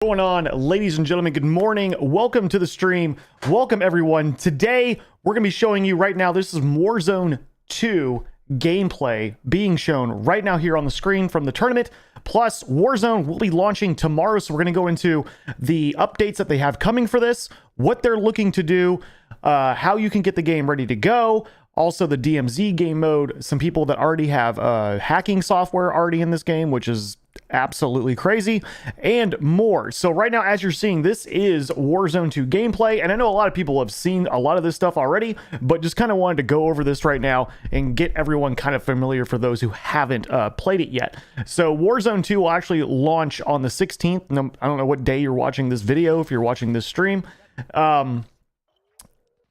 Going on, ladies and gentlemen, good morning. Welcome to the stream. Welcome everyone. Today we're going to be showing you right now, this is Warzone 2 gameplay being shown right now here on the screen from the tournament. Plus Warzone will be launching tomorrow, so we're going to go into the updates that they have coming for this, what they're looking to do, how you can get the game ready to go. Also the DMZ game mode, some people that already have hacking software already in this game, which is absolutely crazy, and more. So right now, as you're seeing, this is Warzone 2 gameplay, and I know a lot of people have seen a lot of this stuff already, but just kind of wanted to go over this right now and get everyone kind of familiar for those who haven't played it yet. So Warzone 2 will actually launch on the 16th. I don't know what day you're watching this video, if you're watching this stream.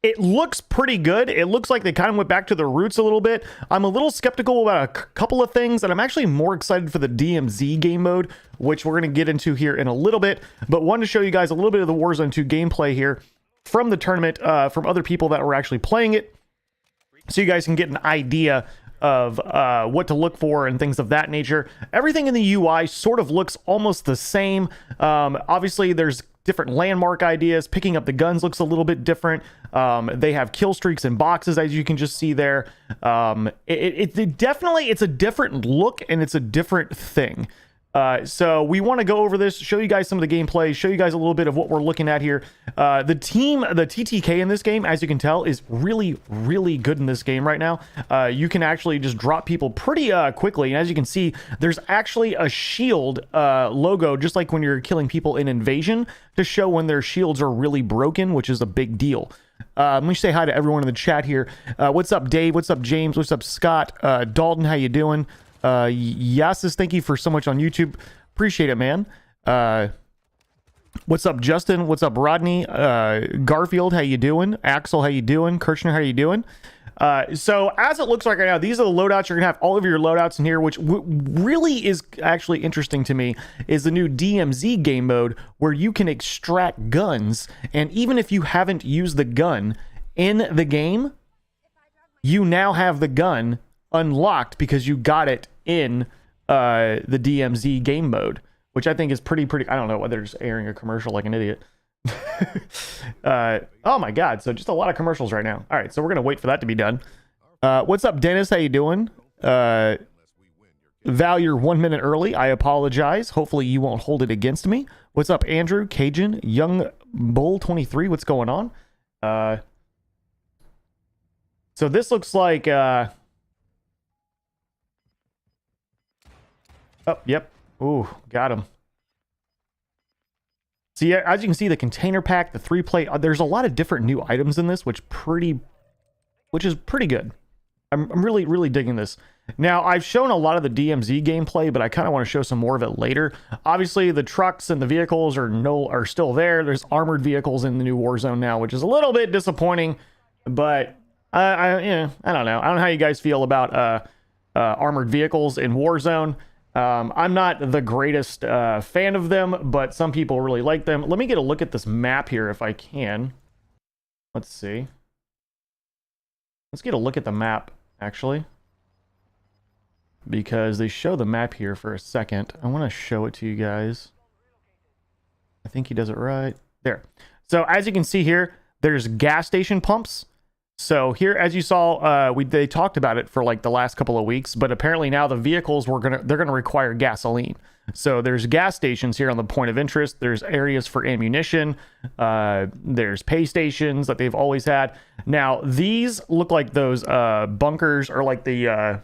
It looks pretty good. It looks like they kind of went back to the roots a little bit. I'm a little skeptical about a couple of things, and I'm actually more excited for the DMZ game mode, which we're going to get into here in a little bit. But wanted to show you guys a little bit of the Warzone 2 gameplay here from the tournament, from other people that were actually playing it, so you guys can get an idea of what to look for and things of that nature. Everything in the UI sort of looks almost the same. Obviously, there's different landmark ideas. Picking up the guns looks a little bit different. They have kill streaks and boxes, as you can just see there. It definitely, it's a different look and it's a different thing. So we want to go over this, show you guys some of the gameplay, show you guys a little bit of what we're looking at here. The TTK in this game, as you can tell, is really, really good in this game right now. You can actually just drop people pretty quickly. And as you can see, there's actually a shield logo, just like when you're killing people in Invasion, to show when their shields are really broken, which is a big deal. Let me say hi to everyone in the chat here. What's up, Dave? What's up, James? What's up, Scott? Dalton, how you doing? Yasis, thank you for so much on YouTube. Appreciate it, man. What's up, Justin? What's up, Rodney? Garfield, how you doing? Axel, how you doing? Kirchner, how you doing? So as it looks like right now, these are the loadouts. You're gonna have all of your loadouts in here, which really is actually interesting to me, is the new DMZ game mode where you can extract guns, and even if you haven't used the gun in the game, you now have the gun unlocked because you got it in the DMZ game mode, which I think is pretty I don't know whether they're just airing a commercial like an idiot. Oh my god, so just a lot of commercials right now. All right, so we're gonna wait for that to be done. What's up, Dennis? How you doing? Val, you're 1 minute early. I apologize. Hopefully you won't hold it against me. What's up, Andrew? Cajun, Young Bull 23, what's going on? So this looks like oh, yep. Ooh, got him. So yeah, as you can see, the container pack, the 3-plate, there's a lot of different new items in this, which is pretty good. I'm really, really digging this. Now, I've shown a lot of the DMZ gameplay, but I kind of want to show some more of it later. Obviously, the trucks and the vehicles are still there. There's armored vehicles in the new Warzone now, which is a little bit disappointing, but I don't know. I don't know how you guys feel about armored vehicles in Warzone. I'm not the greatest fan of them, but some people really like them. Let me get a look at this map here if I can. Let's see. Let's get a look at the map, actually, because they show the map here for a second. I want to show it to you guys. I think he does it right. There. So as you can see here, there's gas station pumps. So here, as you saw, they talked about it for like the last couple of weeks, but apparently now the vehicles they're gonna require gasoline. So there's gas stations here on the point of interest. There's areas for ammunition. There's pay stations that they've always had. Now these look like those bunkers, or like the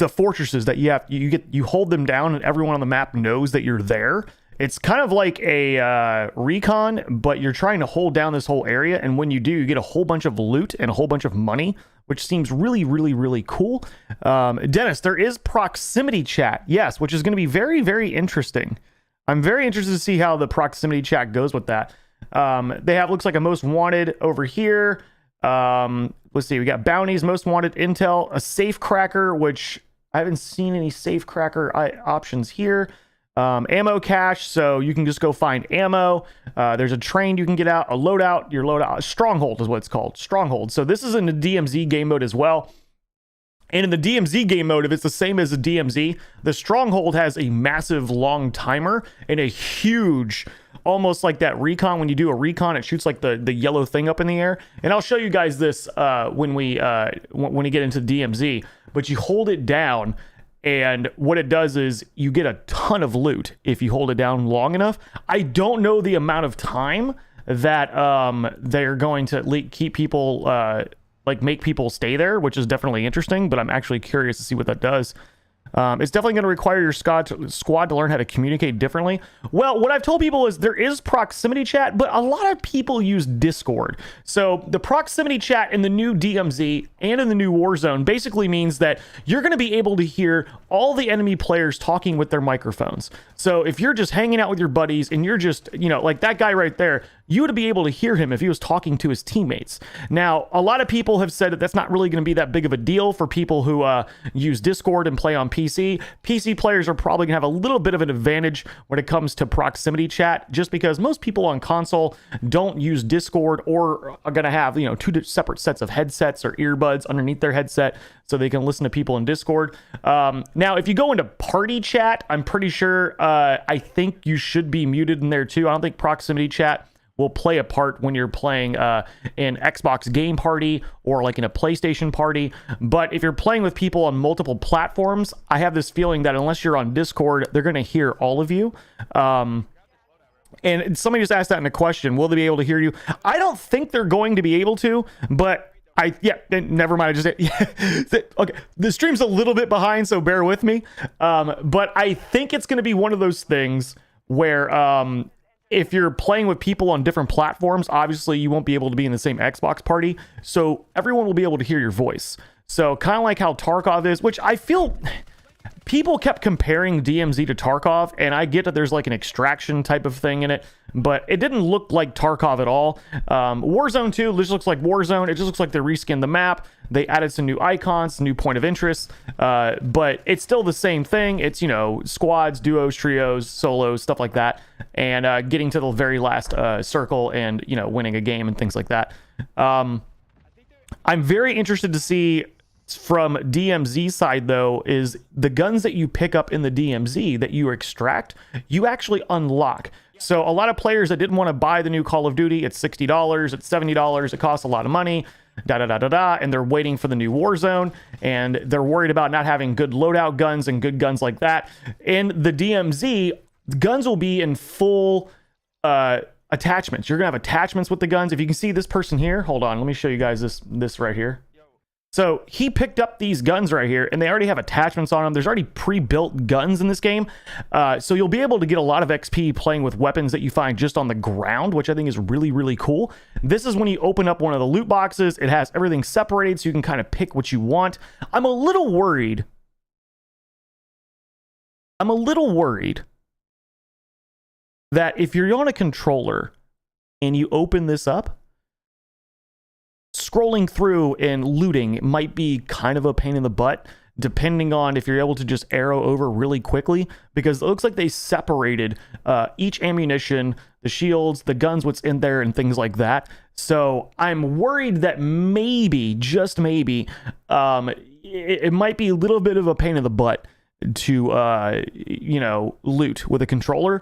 fortresses that you hold them down and everyone on the map knows that you're there. It's kind of like a recon, but you're trying to hold down this whole area, and when you do, you get a whole bunch of loot and a whole bunch of money, which seems really, really, really cool. Dennis, there is proximity chat, yes, which is going to be very, very interesting. I'm very interested to see how the proximity chat goes with that. They have, looks like, a most wanted over here. Let's see, we got bounties, most wanted, intel, a safe cracker, which I haven't seen any safe cracker options here. Ammo cache, so you can just go find ammo. There's a train you can get out, a loadout, your loadout, stronghold is what it's called, stronghold. So this is in the DMZ game mode as well. And in the DMZ game mode, if it's the same as the DMZ, the Stronghold has a massive long timer and a huge, almost like that recon. When you do a recon, it shoots like the yellow thing up in the air. And I'll show you guys this when we get into DMZ. But you hold it down, and what it does is you get a ton of loot if you hold it down long enough. I don't know the amount of time that they're going to keep people like make people stay there, which is definitely interesting, but I'm actually curious to see what that does. It's definitely going to require your squad to learn how to communicate differently. Well, what I've told people is there is proximity chat, but a lot of people use Discord. So the proximity chat in the new DMZ and in the new Warzone basically means that you're going to be able to hear all the enemy players talking with their microphones. So if you're just hanging out with your buddies and you're just, you know, like that guy right there, you would be able to hear him if he was talking to his teammates. Now, a lot of people have said that that's not really going to be that big of a deal for people who use Discord and play on PC. PC players are probably going to have a little bit of an advantage when it comes to proximity chat, just because most people on console don't use Discord or are going to have, you know, two separate sets of headsets or earbuds underneath their headset so they can listen to people in Discord. Now, if you go into party chat, I'm pretty sure, I think you should be muted in there too. I don't think proximity chat will play a part when you're playing in Xbox game party or like in a PlayStation party. But if you're playing with people on multiple platforms, I have this feeling that unless you're on Discord, they're going to hear all of you. And somebody just asked that in a question, will they be able to hear you? I don't think they're going to be able to, but never mind. Okay, the stream's a little bit behind, so bear with me. But I think it's going to be one of those things where if you're playing with people on different platforms, obviously you won't be able to be in the same Xbox party, so everyone will be able to hear your voice. So kind of like how Tarkov is, which I feel people kept comparing DMZ to Tarkov, and I get that there's like an extraction type of thing in it, but it didn't look like Tarkov at all. Warzone 2 just looks like Warzone. It just looks like they reskinned the map. They added some new icons, new point of interest, but it's still the same thing. It's, you know, squads, duos, trios, solos, stuff like that, and getting to the very last circle and, you know, winning a game and things like that. I'm very interested to see from DMZ side, though, is the guns that you pick up in the DMZ that you extract, you actually unlock. So a lot of players that didn't want to buy the new Call of Duty, it's $60, it's $70, it costs a lot of money, and they're waiting for the new Warzone, and they're worried about not having good loadout guns and good guns like that. In the DMZ, guns will be in full attachments. You're gonna have attachments with the guns. If you can see this person here, hold on, let me show you guys this right here. So he picked up these guns right here, and they already have attachments on them. There's already pre-built guns in this game. So you'll be able to get a lot of XP playing with weapons that you find just on the ground, which I think is really, really cool. This is when you open up one of the loot boxes. It has everything separated, so you can kind of pick what you want. I'm a little worried that if you're on a controller and you open this up, scrolling through and looting might be kind of a pain in the butt, depending on if you're able to just arrow over really quickly, because it looks like they separated each ammunition, the shields, the guns, what's in there, and things like that. So I'm worried that maybe, just maybe, it might be a little bit of a pain in the butt to, you know, loot with a controller.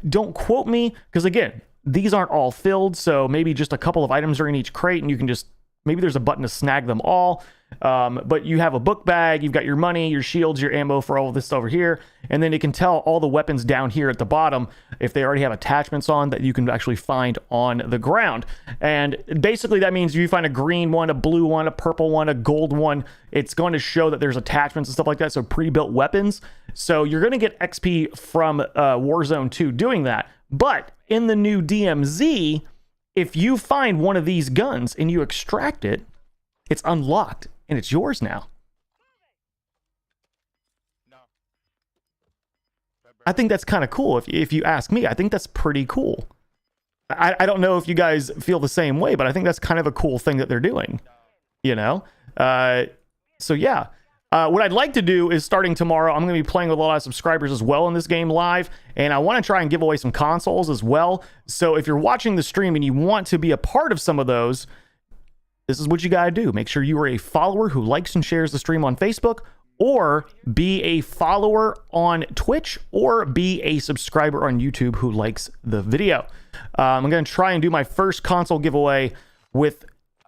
Don't quote me, because again, these aren't all filled, so maybe just a couple of items are in each crate, and you can just, maybe there's a button to snag them all. But you have a book bag, you've got your money, your shields, your ammo for all of this over here, and then it can tell all the weapons down here at the bottom, if they already have attachments on, that you can actually find on the ground. And basically that means if you find a green one, a blue one, a purple one, a gold one, it's going to show that there's attachments and stuff like that, so pre-built weapons. So you're going to get XP from Warzone 2 doing that. But in the new DMZ, if you find one of these guns and you extract it, it's unlocked and it's yours now. I think that's kind of cool. If you ask me, I think that's pretty cool. I don't know if you guys feel the same way, but I think that's kind of a cool thing that they're doing, you know? So yeah. What I'd like to do is, starting tomorrow, I'm going to be playing with a lot of subscribers as well in this game live, and I want to try and give away some consoles as well. So if you're watching the stream and you want to be a part of some of those, this is what you gotta do. Make sure you are a follower who likes and shares the stream on Facebook, or be a follower on Twitch, or be a subscriber on YouTube who likes the video. I'm going to try and do my first console giveaway with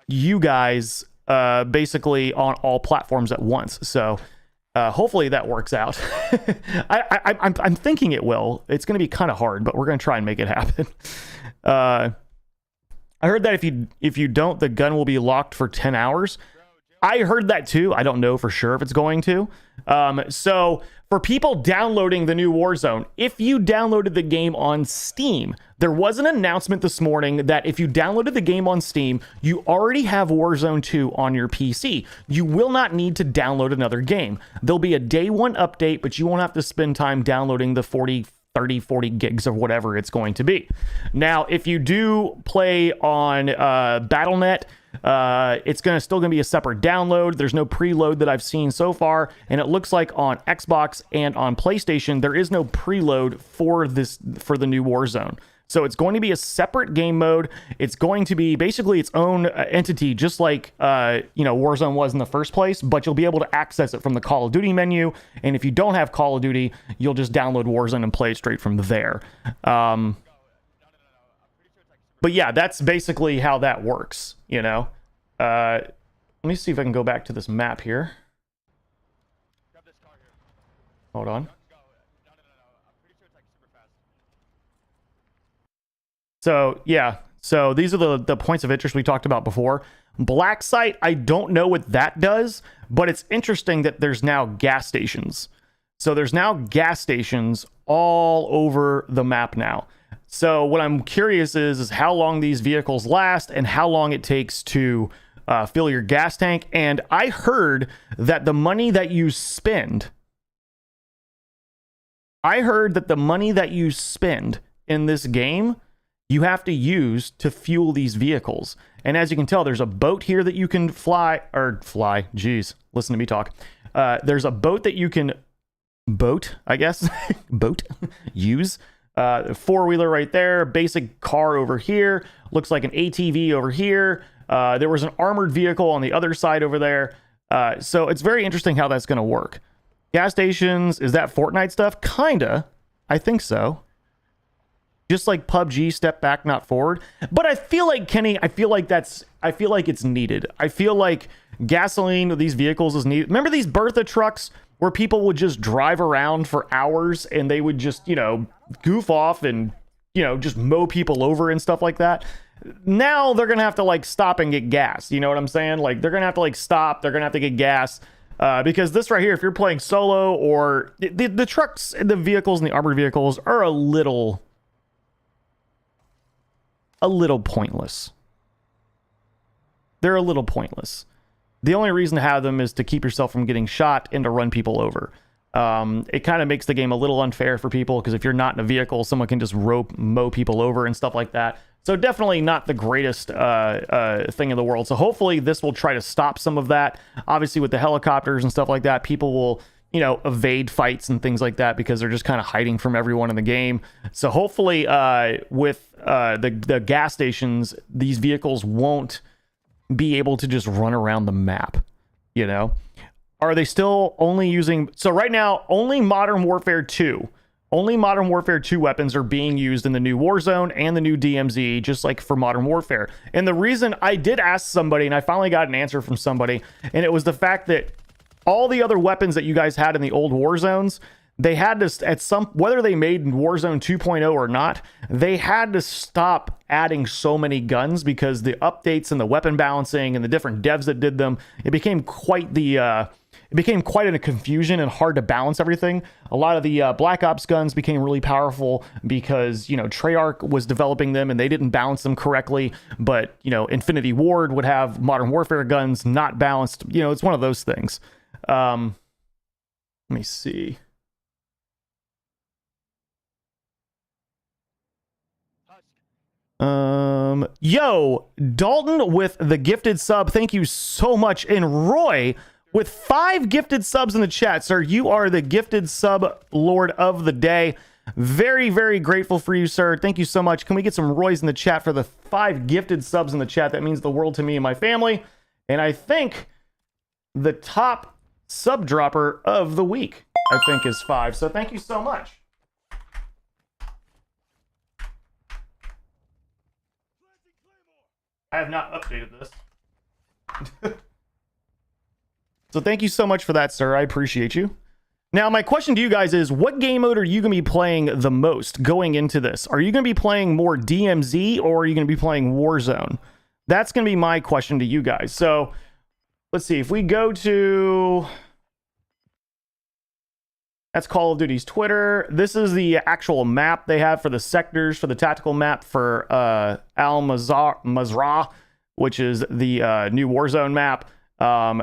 you guys basically on all platforms at once. So hopefully that works out. I'm thinking it will. It's going to be kind of hard, but we're going to try and make it happen. I heard that if you don't, the gun will be locked for 10 hours. I heard that too. I don't know for sure if it's going to. So for people downloading the new Warzone, if you downloaded the game on Steam, there was an announcement this morning that if you downloaded the game on Steam, you already have Warzone 2 on your PC. You will not need to download another game. There'll be a day one update, but you won't have to spend time downloading the 40 gigs or whatever it's going to be. Now, if you do play on Battle.net, it's still gonna be a separate download. There's no preload that I've seen so far, and it looks like on Xbox and on PlayStation there is no preload for the new Warzone. So it's going to be a separate game mode. It's going to be basically its own entity, just like Warzone was in the first place, but you'll be able to access it from the Call of Duty menu. And if you don't have Call of Duty, you'll just download Warzone and play it straight from there. But yeah, that's basically how that works, Let me see if I can go back to this map here. Hold on. So yeah, so these are the points of interest we talked about before. Black site, I don't know what that does, but it's interesting that there's now gas stations. So there's now gas stations all over the map now. So what I'm curious is how long these vehicles last and how long it takes to fill your gas tank. And I heard that the money that you spend in this game, you have to use to fuel these vehicles. And as you can tell, there's a boat here that you can fly, geez, listen to me talk. There's a boat that you can use. Four-wheeler right there, basic car over here, looks like an ATV over here. There was an armored vehicle on the other side over there. So it's very interesting how that's going to work. Gas stations, is that Fortnite stuff? Kinda. I think so. Just like PUBG, step back, not forward. But I feel like, Kenny, I feel like it's needed. I feel like gasoline with these vehicles is needed. Remember these Bertha trucks where people would just drive around for hours and they would just, goof off and, just mow people over and stuff like that? Now they're going to have to stop and get gas. You know what I'm saying? They're going to have to stop. They're going to have to get gas. Because this right here, if you're playing solo, or the trucks, the vehicles and the armored vehicles are a little pointless. They're a little pointless. The only reason to have them is to keep yourself from getting shot and to run people over. It kind of makes the game a little unfair for people, because if you're not in a vehicle, someone can just mow people over and stuff like that. So definitely not the greatest thing in the world. So hopefully this will try to stop some of that. Obviously with the helicopters and stuff like that, people will evade fights and things like that because they're just kind of hiding from everyone in the game. So hopefully with the gas stations, these vehicles won't be able to just run around the map. Are they still only using... So right now, only Modern Warfare 2 weapons are being used in the new Warzone and the new DMZ, just like for Modern Warfare. And the reason, I did ask somebody, and I finally got an answer from somebody, and it was the fact that all the other weapons that you guys had in the old Warzones, they had to, whether they made Warzone 2.0 or not, they had to stop adding so many guns because the updates and the weapon balancing and the different devs that did them, it became quite a confusion and hard to balance everything. A lot of the Black Ops guns became really powerful because, Treyarch was developing them and they didn't balance them correctly. But, Infinity Ward would have Modern Warfare guns not balanced. It's one of those things. Let me see. Yo, Dalton with the gifted sub. Thank you so much. And Roy with 5 gifted subs in the chat. Sir, you are the gifted sub lord of the day. Very, very grateful for you, sir. Thank you so much. Can we get some Roys in the chat for the 5 gifted subs in the chat? That means the world to me and my family. And I think the top sub dropper of the week, I think, is 5. So thank you so much. I have not updated this. So thank you so much for that, sir. I appreciate you. Now, my question to you guys is, what game mode are you going to be playing the most going into this? Are you going to be playing more DMZ, or are you going to be playing Warzone? That's going to be my question to you guys. So let's see. If we go to... That's Call of Duty's Twitter. This is the actual map they have for the sectors, for the tactical map for Al-Mazrah, which is the new Warzone map.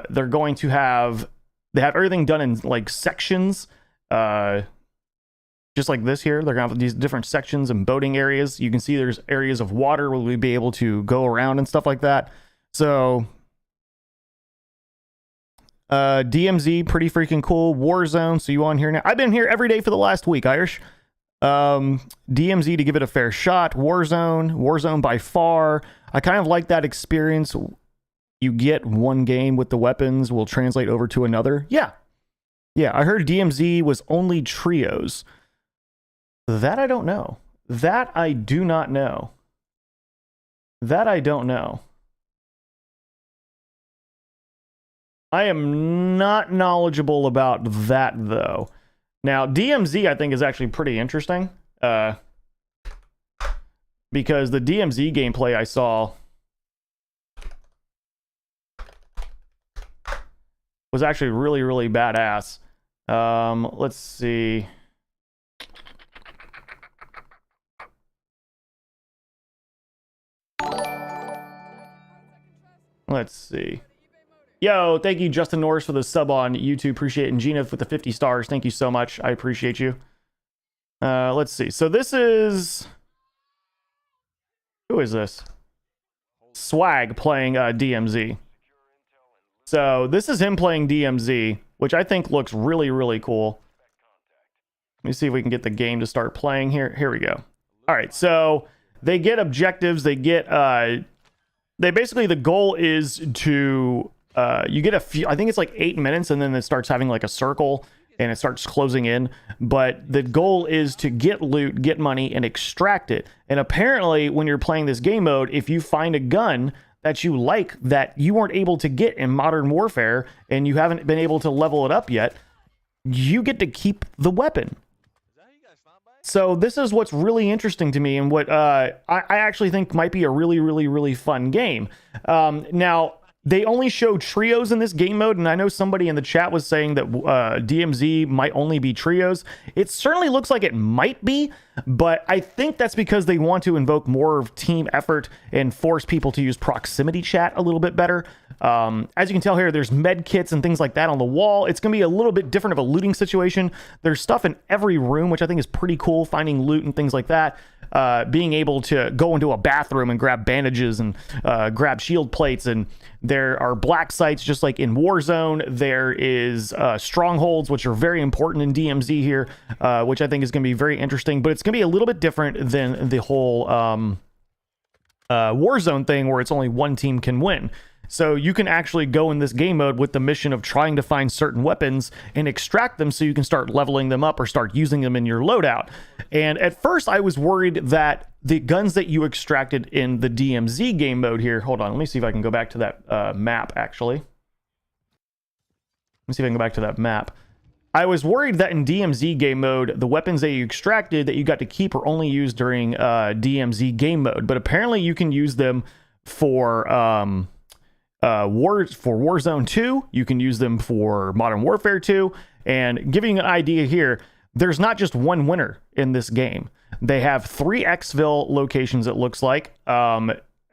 They're going to have... They have everything done in like sections, just like this here. They're gonna have these different sections and boating areas. You can see there's areas of water where we'll be able to go around and stuff like that. So DMZ, pretty freaking cool. Warzone, so you on here now? I've been here every day for the last week, Irish. DMZ to give it a fair shot. Warzone by far. I kind of like that experience. You get one game with the weapons will translate over to another. Yeah, I heard DMZ was only trios. That I don't know. That I do not know. That I don't know. I am not knowledgeable about that, though. Now, DMZ, I think, is actually pretty interesting. Because the DMZ gameplay I saw was actually really, really badass. Let's see. Let's see. Yo, thank you, Justin Norris, for the sub on YouTube. Appreciate it. And Gina with the 50 stars. Thank you so much. I appreciate you. Let's see. So this is... Who is this? Swag playing DMZ. So this is him playing DMZ, which I think looks really, really cool. Let me see if we can get the game to start playing here. Here we go. All right, so they get objectives. They get, they basically, the goal is to, you get a few, I think it's like 8 minutes, and then it starts having like a circle, and it starts closing in. But the goal is to get loot, get money, and extract it. And apparently, when you're playing this game mode, if you find a gun that you like that you weren't able to get in Modern Warfare and you haven't been able to level it up yet, you get to keep the weapon. So this is what's really interesting to me, and what I actually think might be a really, really, really fun game. Now, they only show trios in this game mode, and I know somebody in the chat was saying that DMZ might only be trios. It certainly looks like it might be, but I think that's because they want to invoke more of team effort and force people to use proximity chat a little bit better. As you can tell here, there's med kits and things like that on the wall. It's going to be a little bit different of a looting situation. There's stuff in every room, which I think is pretty cool, finding loot and things like that. Being able to go into a bathroom and grab bandages and grab shield plates, and there are black sites just like in Warzone. There is strongholds, which are very important in DMZ here, which I think is going to be very interesting, but it's going to be a little bit different than the whole Warzone thing where it's only one team can win. So you can actually go in this game mode with the mission of trying to find certain weapons and extract them so you can start leveling them up or start using them in your loadout. And at first I was worried that the guns that you extracted in the DMZ game mode here, hold on, let me see if I can go back to that map actually. Let me see if I can go back to that map. I was worried that in DMZ game mode, the weapons that you extracted that you got to keep were only used during DMZ game mode, but apparently you can use them for Warzone 2, you can use them for Modern Warfare 2, and giving you an idea here, there's not just one winner in this game. They have 3 exfil locations, it looks like.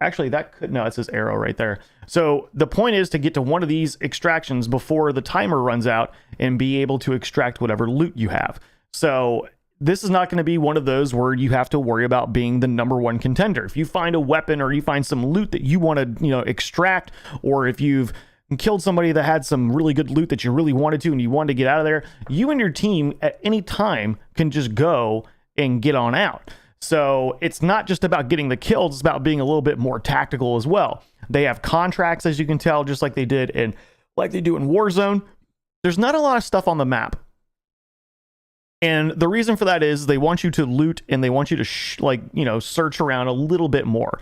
Actually, that could, no, it says arrow right there. So the point is to get to one of these extractions before the timer runs out and be able to extract whatever loot you have. So this is not going to be one of those where you have to worry about being the #1 contender. If you find a weapon or you find some loot that you want to, extract, or if you've killed somebody that had some really good loot that you really wanted to and you wanted to get out of there, you and your team at any time can just go and get on out. So it's not just about getting the kills, it's about being a little bit more tactical as well. They have contracts, as you can tell, just like they do in Warzone. There's not a lot of stuff on the map. And the reason for that is they want you to loot and they want you to search around a little bit more.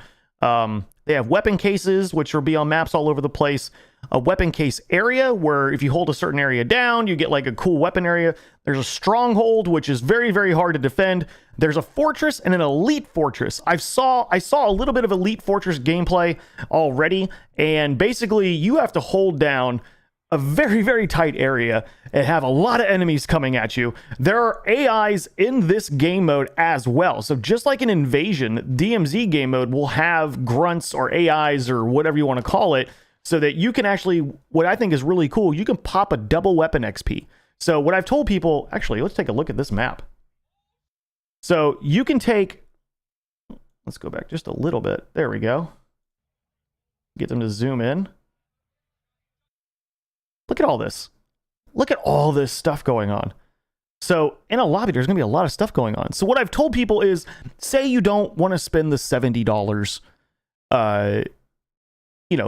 They have weapon cases, which will be on maps all over the place. A weapon case area where if you hold a certain area down, you get like a cool weapon area. There's a stronghold, which is very, very hard to defend. There's a fortress and an elite fortress. I saw a little bit of elite fortress gameplay already. And basically you have to hold down a very, very tight area and have a lot of enemies coming at you. There are AIs in this game mode as well. So just like an Invasion, DMZ game mode will have grunts or AIs or whatever you want to call it, so that you can actually, what I think is really cool, you can pop a double weapon XP. So what I've told people, actually, let's take a look at this map. So you can take, let's go back just a little bit. There we go. Get them to zoom in. Look at all this. Look at all this stuff going on. So in a lobby, there's going to be a lot of stuff going on. So what I've told people is, say you don't want to spend the $70,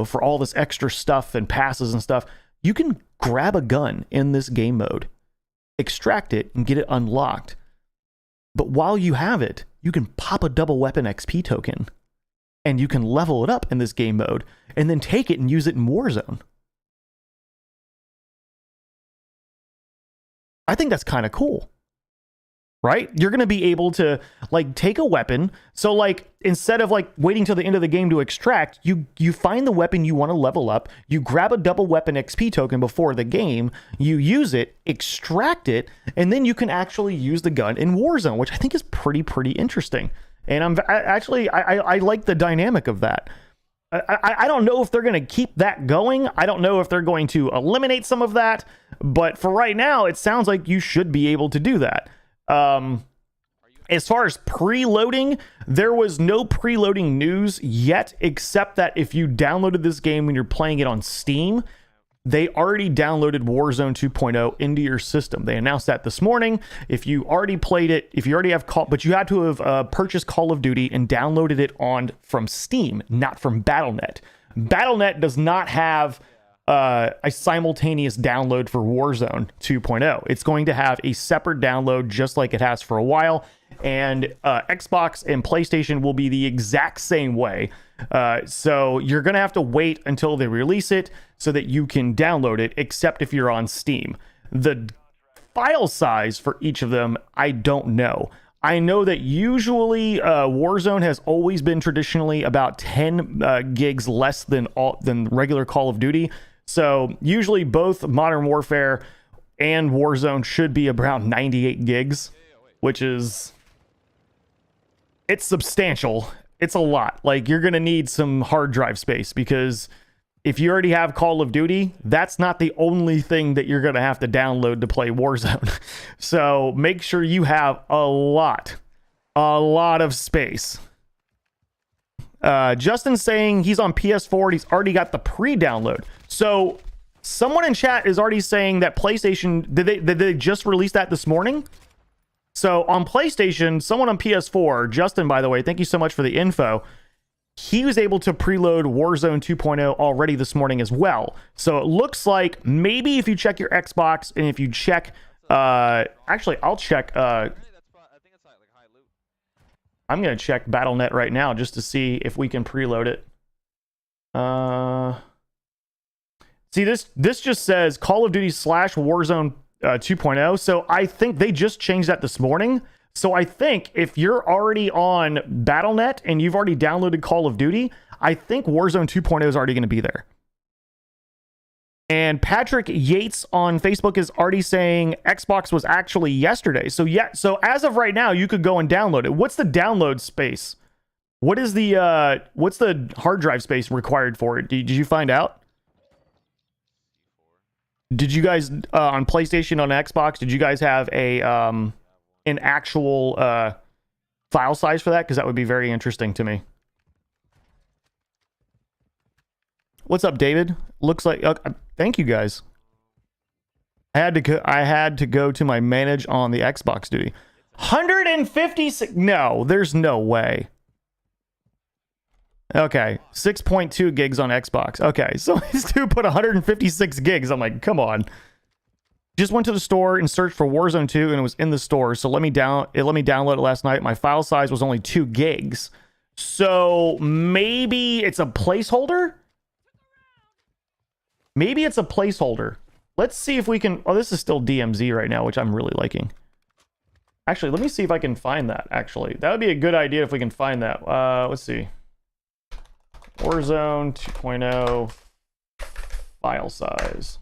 for all this extra stuff and passes and stuff. You can grab a gun in this game mode, extract it, and get it unlocked. But while you have it, you can pop a double weapon XP token, and you can level it up in this game mode, and then take it and use it in Warzone. I think that's kind of cool, right? You're going to be able to take a weapon. So instead of waiting till the end of the game to extract, you find the weapon you want to level up. You grab a double weapon XP token before the game. You use it, extract it, and then you can actually use the gun in Warzone, which I think is pretty interesting. And I like the dynamic of that. I don't know if they're going to keep that going. I don't know if they're going to eliminate some of that, but for right now, it sounds like you should be able to do that. As far as preloading, there was no preloading news yet, except that if you downloaded this game when you're playing it on Steam, they already downloaded Warzone 2.0 into your system. They announced that this morning. If you already played it, if you already have but you had to have purchased Call of Duty and downloaded it from Steam, not from Battle.net. Battle.net does not have a simultaneous download for Warzone 2.0. It's going to have a separate download, just like it has for a while. And Xbox and PlayStation will be the exact same way. So you're going to have to wait until they release it so that you can download it, except if you're on Steam. The file size for each of them, I don't know. I know that usually Warzone has always been traditionally about 10 gigs less than regular Call of Duty. So usually both Modern Warfare and Warzone should be around 98 gigs, which is... it's substantial. It's a lot. You're going to need some hard drive space, because if you already have Call of Duty, that's not the only thing that you're going to have to download to play Warzone. So make sure you have a lot of space. Justin's saying he's on PS4 and he's already got the pre-download. So someone in chat is already saying that PlayStation, did they just release that this morning? So on PlayStation, someone on PS4, Justin, by the way, thank you so much for the info. He was able to preload Warzone 2.0 already this morning as well. So it looks like maybe if you check your Xbox and if you check, actually, I'll check. I'm going to check Battle.net right now just to see if we can preload it. See, this just says Call of Duty / Warzone 2.0. So I think they just changed that this morning. So I think if you're already on Battle.net and you've already downloaded Call of Duty, I think Warzone 2.0 is already going to be there. And Patrick Yates on Facebook is already saying Xbox was actually yesterday. So yeah, so as of right now, you could go and download it. What's the download space? What is the what's the hard drive space required for it? Did you find out? Did you guys on PlayStation, on Xbox, did you guys have a an actual file size for that? Because that would be very interesting to me. What's up, David? Looks like thank you guys. I had to go to my manage on the Xbox duty. 156. No, there's no way. Okay, 6.2 gigs on Xbox. Okay, so this dude put 156 gigs. I'm like, come on. Just went to the store and searched for Warzone 2, and it was in the store. So let me download it last night. My file size was only 2 gigs. So maybe it's a placeholder? Maybe it's a placeholder. Let's see if we can... Oh, this is still DMZ right now, which I'm really liking. Actually, let me see if I can find that, actually. That would be a good idea if we can find that. Let's see. Warzone 2.0 file size.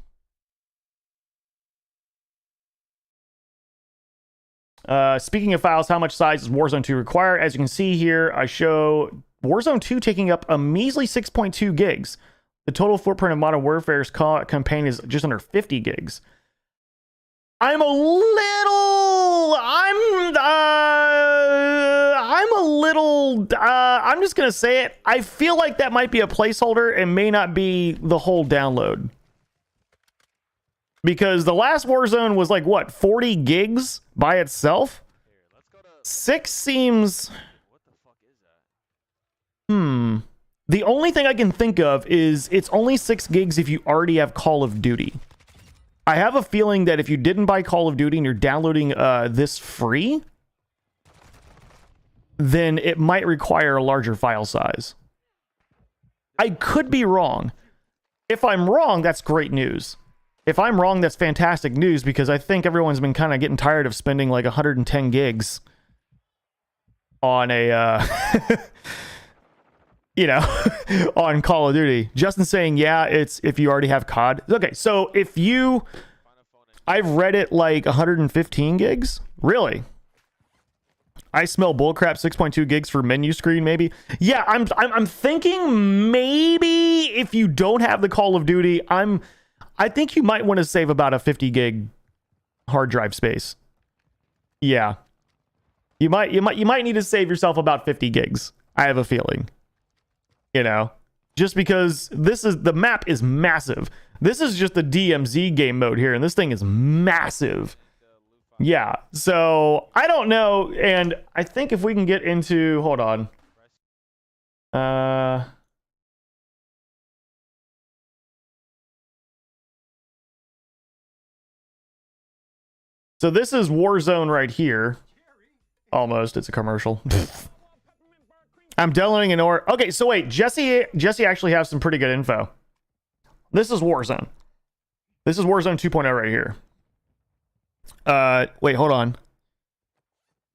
Speaking of files, how much size does Warzone 2 require? As you can see here, I show Warzone 2 taking up a measly 6.2 gigs. The total footprint of Modern Warfare's campaign is just under 50 gigs. I'm just gonna say it. I feel like that might be a placeholder and may not be the whole download. Because the last Warzone was like, what, 40 gigs by itself? 6 seems... The only thing I can think of is it's only 6 gigs if you already have Call of Duty. I have a feeling that if you didn't buy Call of Duty and you're downloading this free, then it might require a larger file size. I could be wrong. If I'm wrong, that's great news. If I'm wrong, that's fantastic news, because I think everyone's been kind of getting tired of spending like 110 gigs on a, you know, on Call of Duty. Justin saying, yeah, it's if you already have COD. Okay, so if you... I've read it like 115 gigs? Really? I smell bullcrap. 6.2 gigs for menu screen, maybe. Yeah, I'm thinking maybe if you don't have the Call of Duty, I think you might want to save about a 50 gig hard drive space. Yeah, you might need to save yourself about 50 gigs. I have a feeling, you know, just because the map is massive. This is just the DMZ game mode here, and this thing is massive. Yeah, so I don't know, and I think if we can get into, hold on. So this is Warzone right here. Almost, it's a commercial. I'm downloading an okay, so wait, Jesse actually has some pretty good info. This is Warzone. This is Warzone 2.0 right here. Wait, hold on.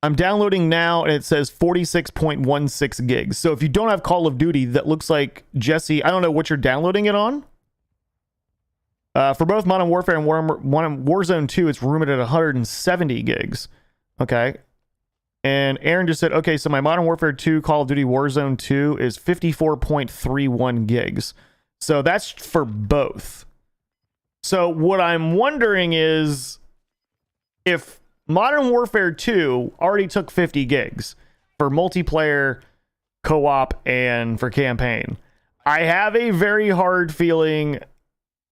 I'm downloading now, and it says 46.16 gigs. So if you don't have Call of Duty, that looks like Jesse, I don't know what you're downloading it on. For both Modern Warfare and Warzone 2, it's rumored at 170 gigs. Okay. And Aaron just said, okay, so my Modern Warfare 2 Call of Duty Warzone 2 is 54.31 gigs. So that's for both. So what I'm wondering is if Modern Warfare 2 already took 50 gigs for multiplayer, co-op, and for campaign, I have a very hard feeling...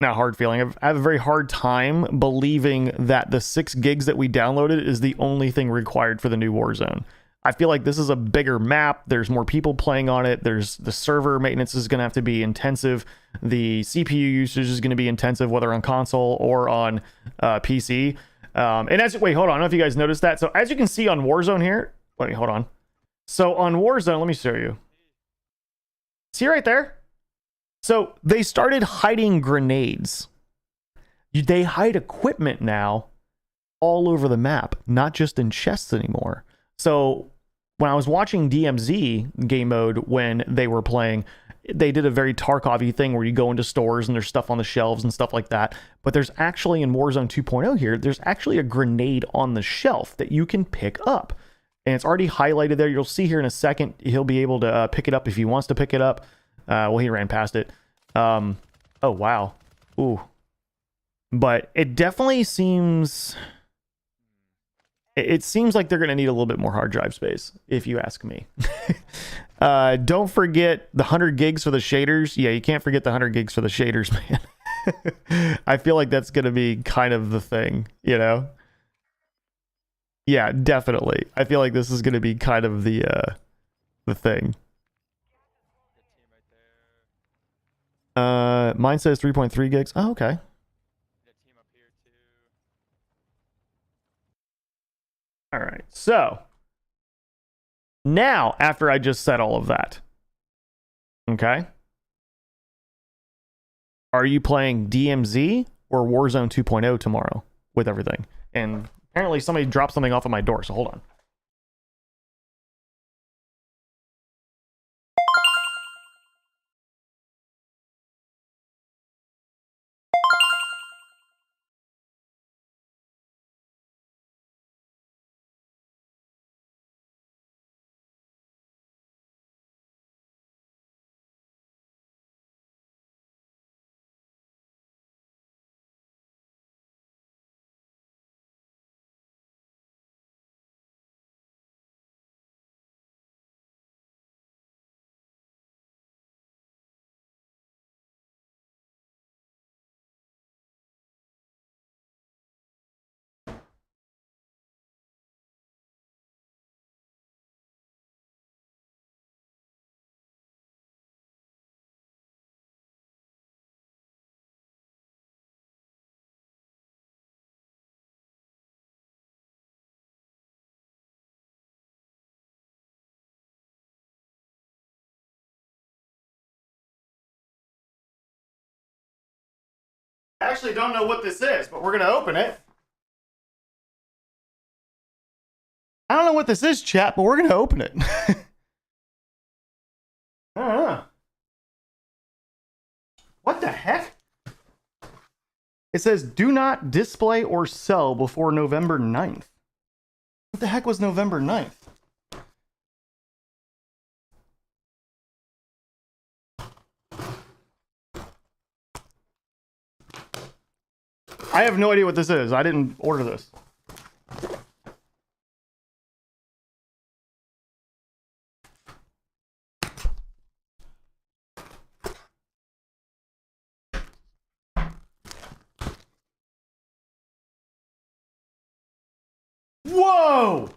Not hard feeling. I have a very hard time believing that the 6 gigs that we downloaded is the only thing required for the new Warzone. I feel like this is a bigger map. There's more people playing on it. There's the server maintenance is going to have to be intensive. The CPU usage is going to be intensive, whether on console or on PC. And wait, hold on. I don't know if you guys noticed that. So as you can see on Warzone here, hold on. So on Warzone, let me show you. See right there? So they started hiding grenades. They hide equipment now all over the map, not just in chests anymore. So when I was watching DMZ game mode when they were playing, they did a very Tarkov-y thing where you go into stores and there's stuff on the shelves and stuff like that. But there's actually in Warzone 2.0 here, there's actually a grenade on the shelf that you can pick up. And it's already highlighted there. You'll see here in a second, he'll be able to pick it up if he wants to pick it up. Well, he ran past it. Oh, wow. Ooh. But it definitely seems... It seems like they're going to need a little bit more hard drive space, if you ask me. Don't forget the 100 gigs for the shaders. Yeah, you can't forget the 100 gigs for the shaders, man. I feel like that's going to be kind of the thing, you know? Yeah, definitely. I feel like this is going to be kind of the thing. Mine says 3.3 gigs. Oh, okay. All right. So now, after I just said all of that, okay, are you playing DMZ or Warzone 2.0 tomorrow with everything? And apparently somebody dropped something off at my door, so hold on. I actually don't know what this is, but we're going to open it. I don't know what this is, chat, but we're going to open it. I don't know. What the heck? It says, do not display or sell before November 9th. What the heck was November 9th? I have no idea what this is. I didn't order this. Whoa!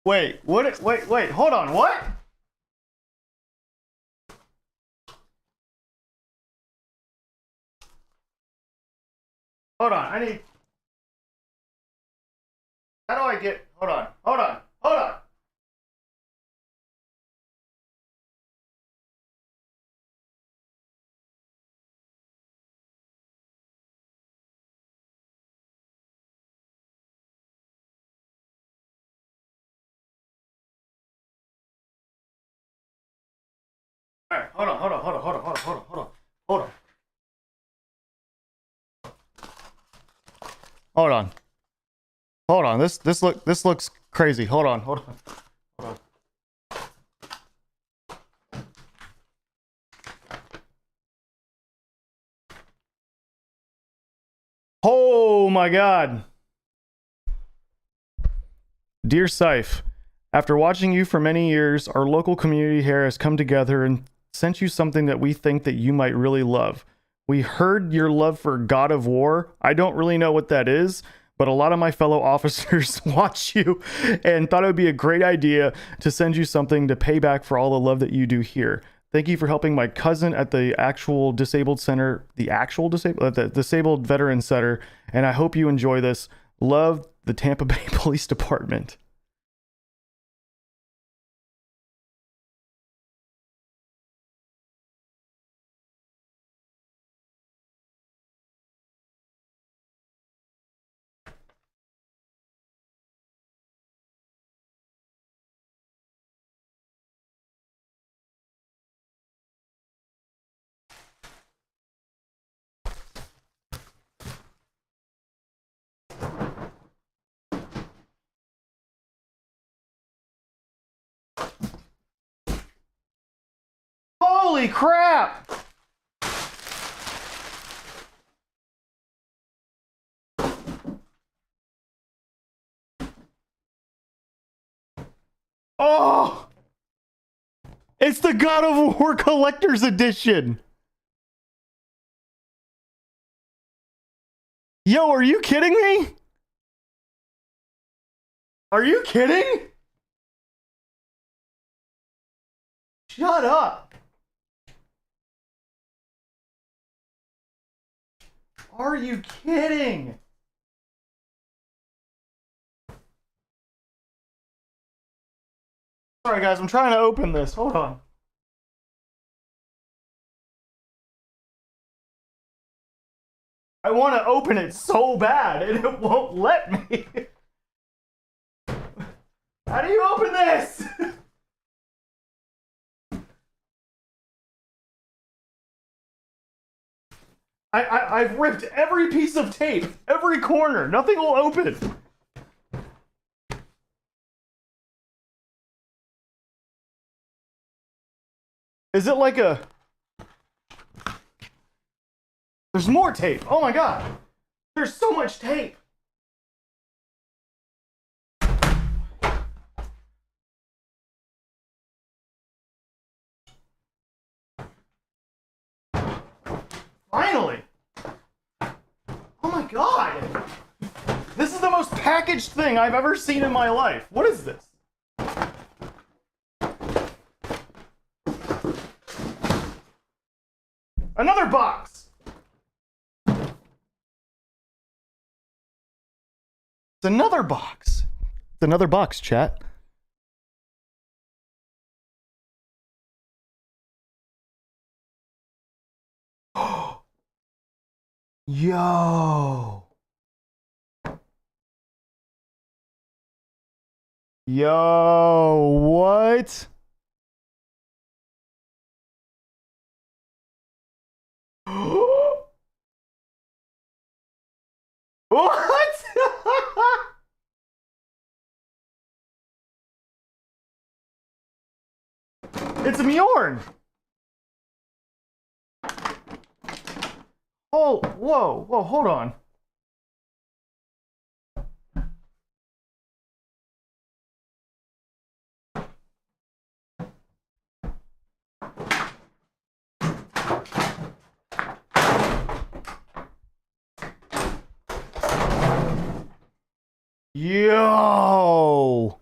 Wait, what? Wait, hold on, what? Hold on, I need... How do I get... Hold on. All right, hold on. This looks crazy. Hold on. Oh my god. Dear Scythe, after watching you for many years, our local community here has come together and sent you something that we think that you might really love. We heard your love for God of War. I don't really know what that is, but a lot of my fellow officers watch you and thought it would be a great idea to send you something to pay back for all the love that you do here. Thank you for helping my cousin at the actual disabled center, the disabled veteran center, and I hope you enjoy this. Love, the Tampa Bay Police Department. Holy crap! Oh, it's the God of War Collector's Edition. Yo, are you kidding me? Are you kidding? Shut up. Are you kidding? Sorry guys, I'm trying to open this. Hold on. I want to open it so bad and it won't let me. How do you open this? I've ripped every piece of tape, every corner. Nothing will open. Is it like a... There's more tape. Oh my god. There's so much tape. Finally. Oh my god. This is the most packaged thing I've ever seen in my life. What is this? Another box. It's another box. It's another box, chat. Yo. Yo, what? What? It's a Mjorn. Oh, whoa, hold on. Yo.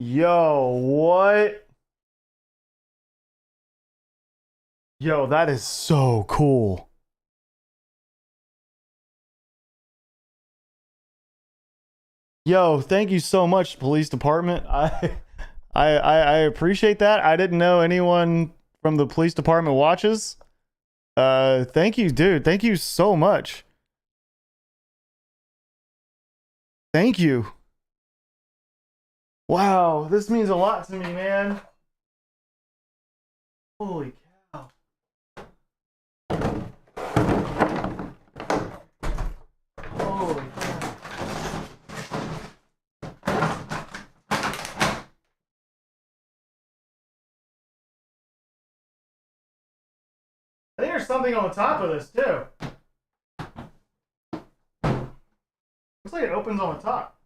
Yo, what? Yo, that is so cool. Yo, thank you so much, police department. I appreciate that. I didn't know anyone from the police department watches. Thank you, dude. Thank you so much. Thank you. Wow, this means a lot to me, man. Holy cow. Holy cow. I think there's something on the top of this, too. Looks like it opens on the top.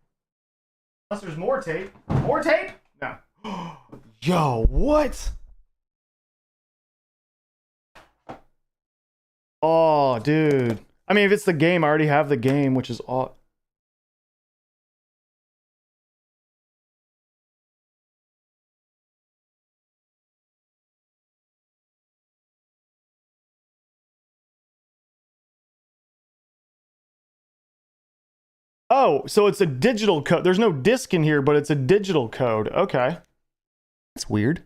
Unless there's more tape. More tape? No. Yo, what? Oh, dude. I mean, if it's the game, I already have the game, which is all. Oh, so it's a digital code. There's no disc in here, but it's a digital code. Okay. That's weird.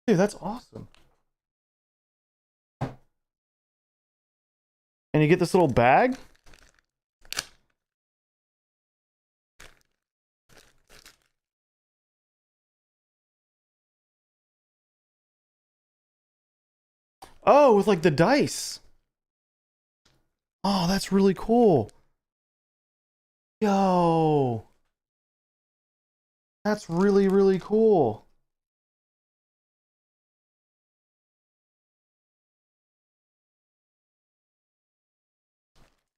Dude, that's awesome. And you get this little bag? Oh, with like the dice. Oh, that's really cool. Yo. That's really, really cool.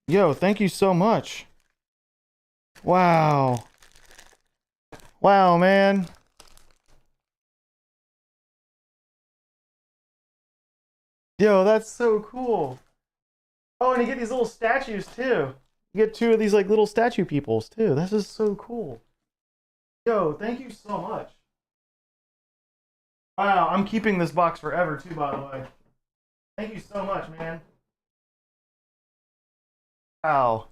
Yo, thank you so much. Wow. Wow, man. Yo, that's so cool. Oh, and you get these little statues too. You get 2 of these like little statue peoples too. This is so cool. Yo, thank you so much. Wow, I'm keeping this box forever too, by the way. Thank you so much, man. Wow.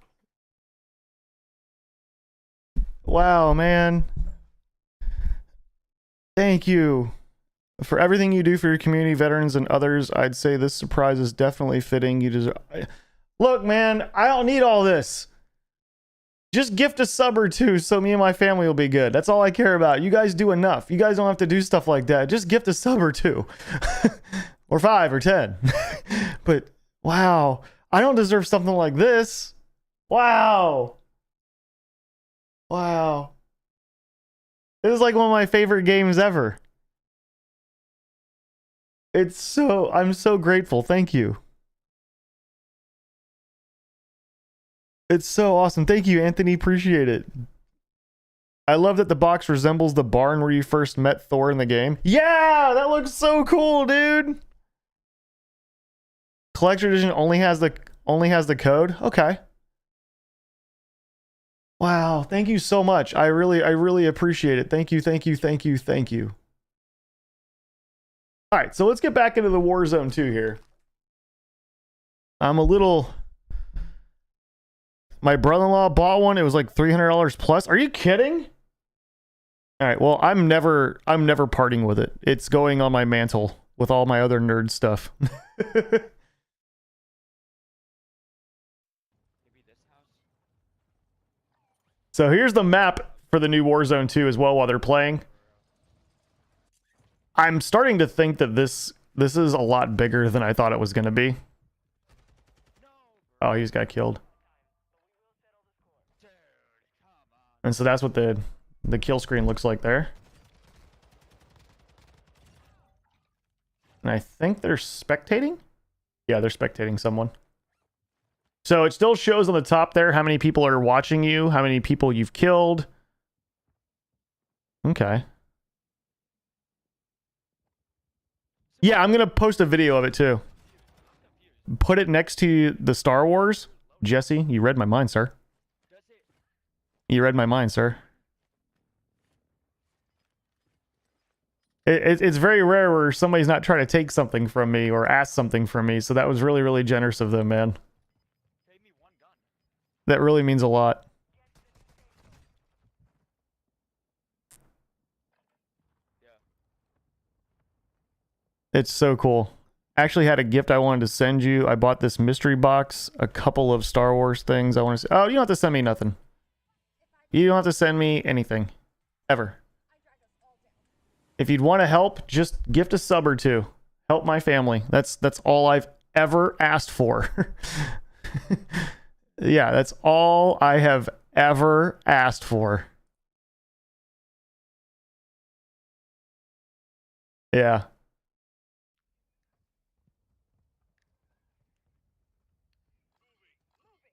Wow, man. Thank you. For everything you do for your community, veterans, and others, I'd say this surprise is definitely fitting. You deserve... Look, man, I don't need all this. Just gift a sub or 2 so me and my family will be good. That's all I care about. You guys do enough. You guys don't have to do stuff like that. Just gift a sub or 2. Or 5 or 10. But, wow. I don't deserve something like this. Wow. Wow. This is like one of my favorite games ever. I'm so grateful. Thank you. It's so awesome. Thank you, Anthony. Appreciate it. I love that the box resembles the barn where you first met Thor in the game. Yeah, that looks so cool, dude. Collector edition only has the code. Okay. Wow, thank you so much. I really appreciate it. Thank you, thank you, thank you, thank you. All right, so let's get back into the Warzone 2 here. I'm a little... My brother-in-law bought one. It was like $300 plus. Are you kidding? All right, well, I'm never parting with it. It's going on my mantle with all my other nerd stuff. So here's the map for the new Warzone 2 as well while they're playing. I'm starting to think that this is a lot bigger than I thought it was going to be. Oh, he's got killed. And so that's what the kill screen looks like there. And I think they're spectating? Yeah, they're spectating someone. So it still shows on the top there how many people are watching you, how many people you've killed. Okay. Yeah, I'm going to post a video of it too. Put it next to the Star Wars. Jesse, you read my mind, sir. You read my mind, sir. It's very rare where somebody's not trying to take something from me or ask something from me, so that was really, really generous of them, man. That really means a lot. It's so cool. Actually had a gift I wanted to send you. I bought this mystery box, a couple of Star Wars things I want to... Oh, you don't have to send me nothing. You don't have to send me anything. Ever. If you'd want to help, just gift a sub or 2. Help my family. That's all I've ever asked for. Yeah, that's all I have ever asked for. Yeah.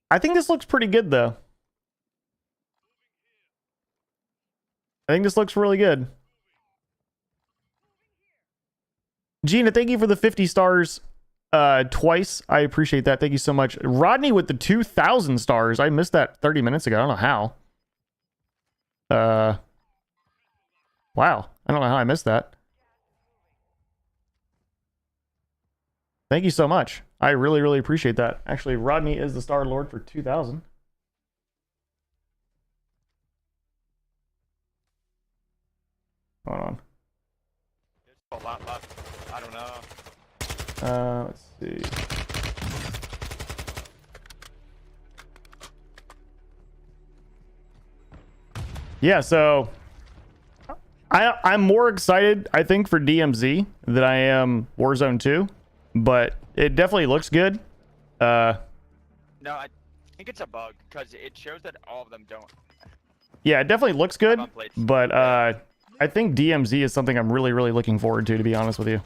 I think this looks pretty good, though. I think this looks really good. Gina, thank you for the 50 stars twice. I appreciate that. Thank you so much. Rodney with the 2,000 stars. I missed that 30 minutes ago. I don't know how. Wow. I don't know how I missed that. Thank you so much. I really, really appreciate that. Actually, Rodney is the Star Lord for 2,000. Hold on. There's a lot left. I don't know. Let's see. Yeah, so I'm more excited, I think, for DMZ than I am Warzone 2, but it definitely looks good. No, I think it's a bug because it shows that all of them don't. Yeah, it definitely looks good, but I think DMZ is something I'm really, really looking forward to be honest with you.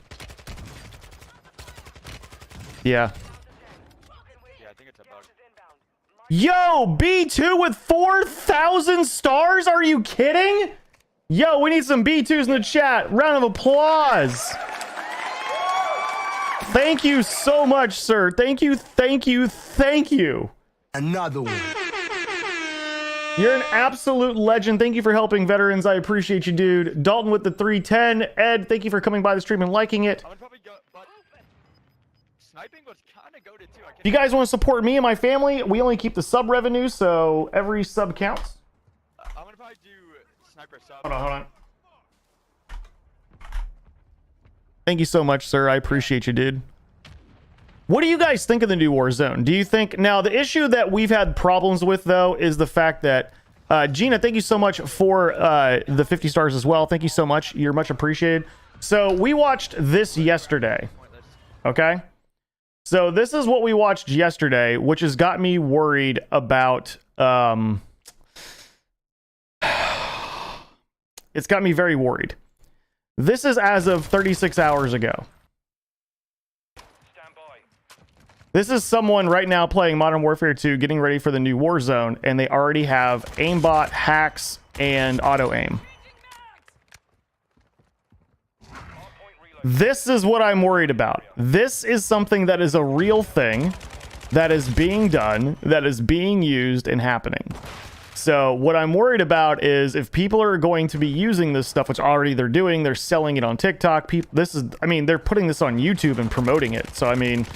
Yeah. Yeah, I think it's a bug. Yo, B2 with 4,000 stars? Are you kidding? Yo, we need some B2s in the chat. Round of applause. Thank you so much, sir. Thank you, thank you, thank you. Another one. You're an absolute legend. Thank you for helping veterans. I appreciate you, dude. Dalton with the 310. Ed, thank you for coming by the stream and liking it. I would probably go, but sniping was kind of goated too. If you guys want to support me and my family, we only keep the sub revenue, so every sub counts. I'm gonna probably do sniper sub. Hold on. Thank you so much, sir. I appreciate you, dude. What do you guys think of the new Warzone? Do you think... Now, the issue that we've had problems with, though, is the fact that... Gina, thank you so much for the 50 stars as well. Thank you so much. You're much appreciated. So, we watched this yesterday. Okay? So, this is what we watched yesterday, which has got me worried about... It's got me very worried. This is as of 36 hours ago. This is someone right now playing Modern Warfare 2, getting ready for the new Warzone, and they already have aimbot, hacks, and auto-aim. This is what I'm worried about. This is something that is a real thing, that is being done, that is being used and happening. So what I'm worried about is if people are going to be using this stuff, which already they're doing, they're selling it on TikTok. They're putting this on YouTube and promoting it. So, I mean...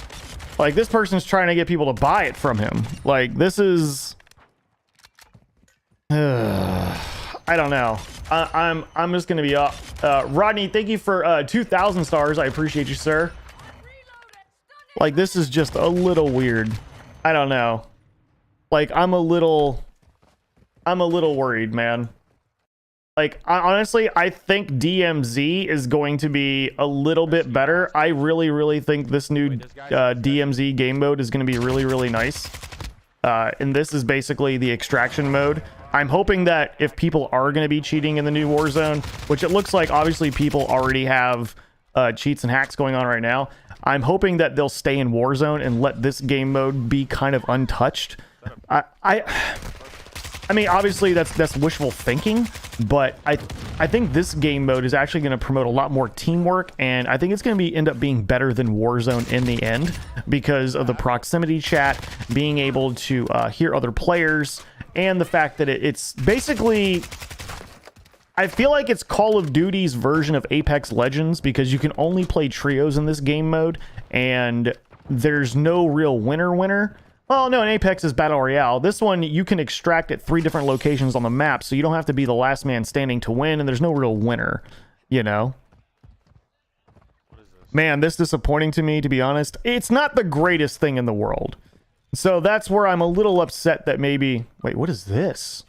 Like, this person's trying to get people to buy it from him. Like, this is... I don't know. I'm just gonna be up. Rodney, thank you for 2,000 stars. I appreciate you, sir. Like, this is just a little weird. I don't know. Like, I'm a little worried, man. Like, honestly, I think DMZ is going to be a little bit better. I really think this new DMZ game mode is going to be really nice. And this is basically the extraction mode. I'm hoping that if people are going to be cheating in the new Warzone, which it looks like obviously people already have cheats and hacks going on right now, I'm hoping that they'll stay in Warzone and let this game mode be kind of untouched. I mean, obviously that's wishful thinking, but I think this game mode is actually going to promote a lot more teamwork, and I think it's going to end up being better than Warzone in the end because of the proximity chat, being able to hear other players, and the fact that it's basically... I feel like it's Call of Duty's version of Apex Legends because you can only play trios in this game mode, and there's no real winner. Well, no, in Apex is Battle Royale. This one, you can extract at 3 different locations on the map, so you don't have to be the last man standing to win, and there's no real winner, you know? What is this? Man, this is disappointing to me, to be honest. It's not the greatest thing in the world. So that's where I'm a little upset that maybe... Wait, what is this?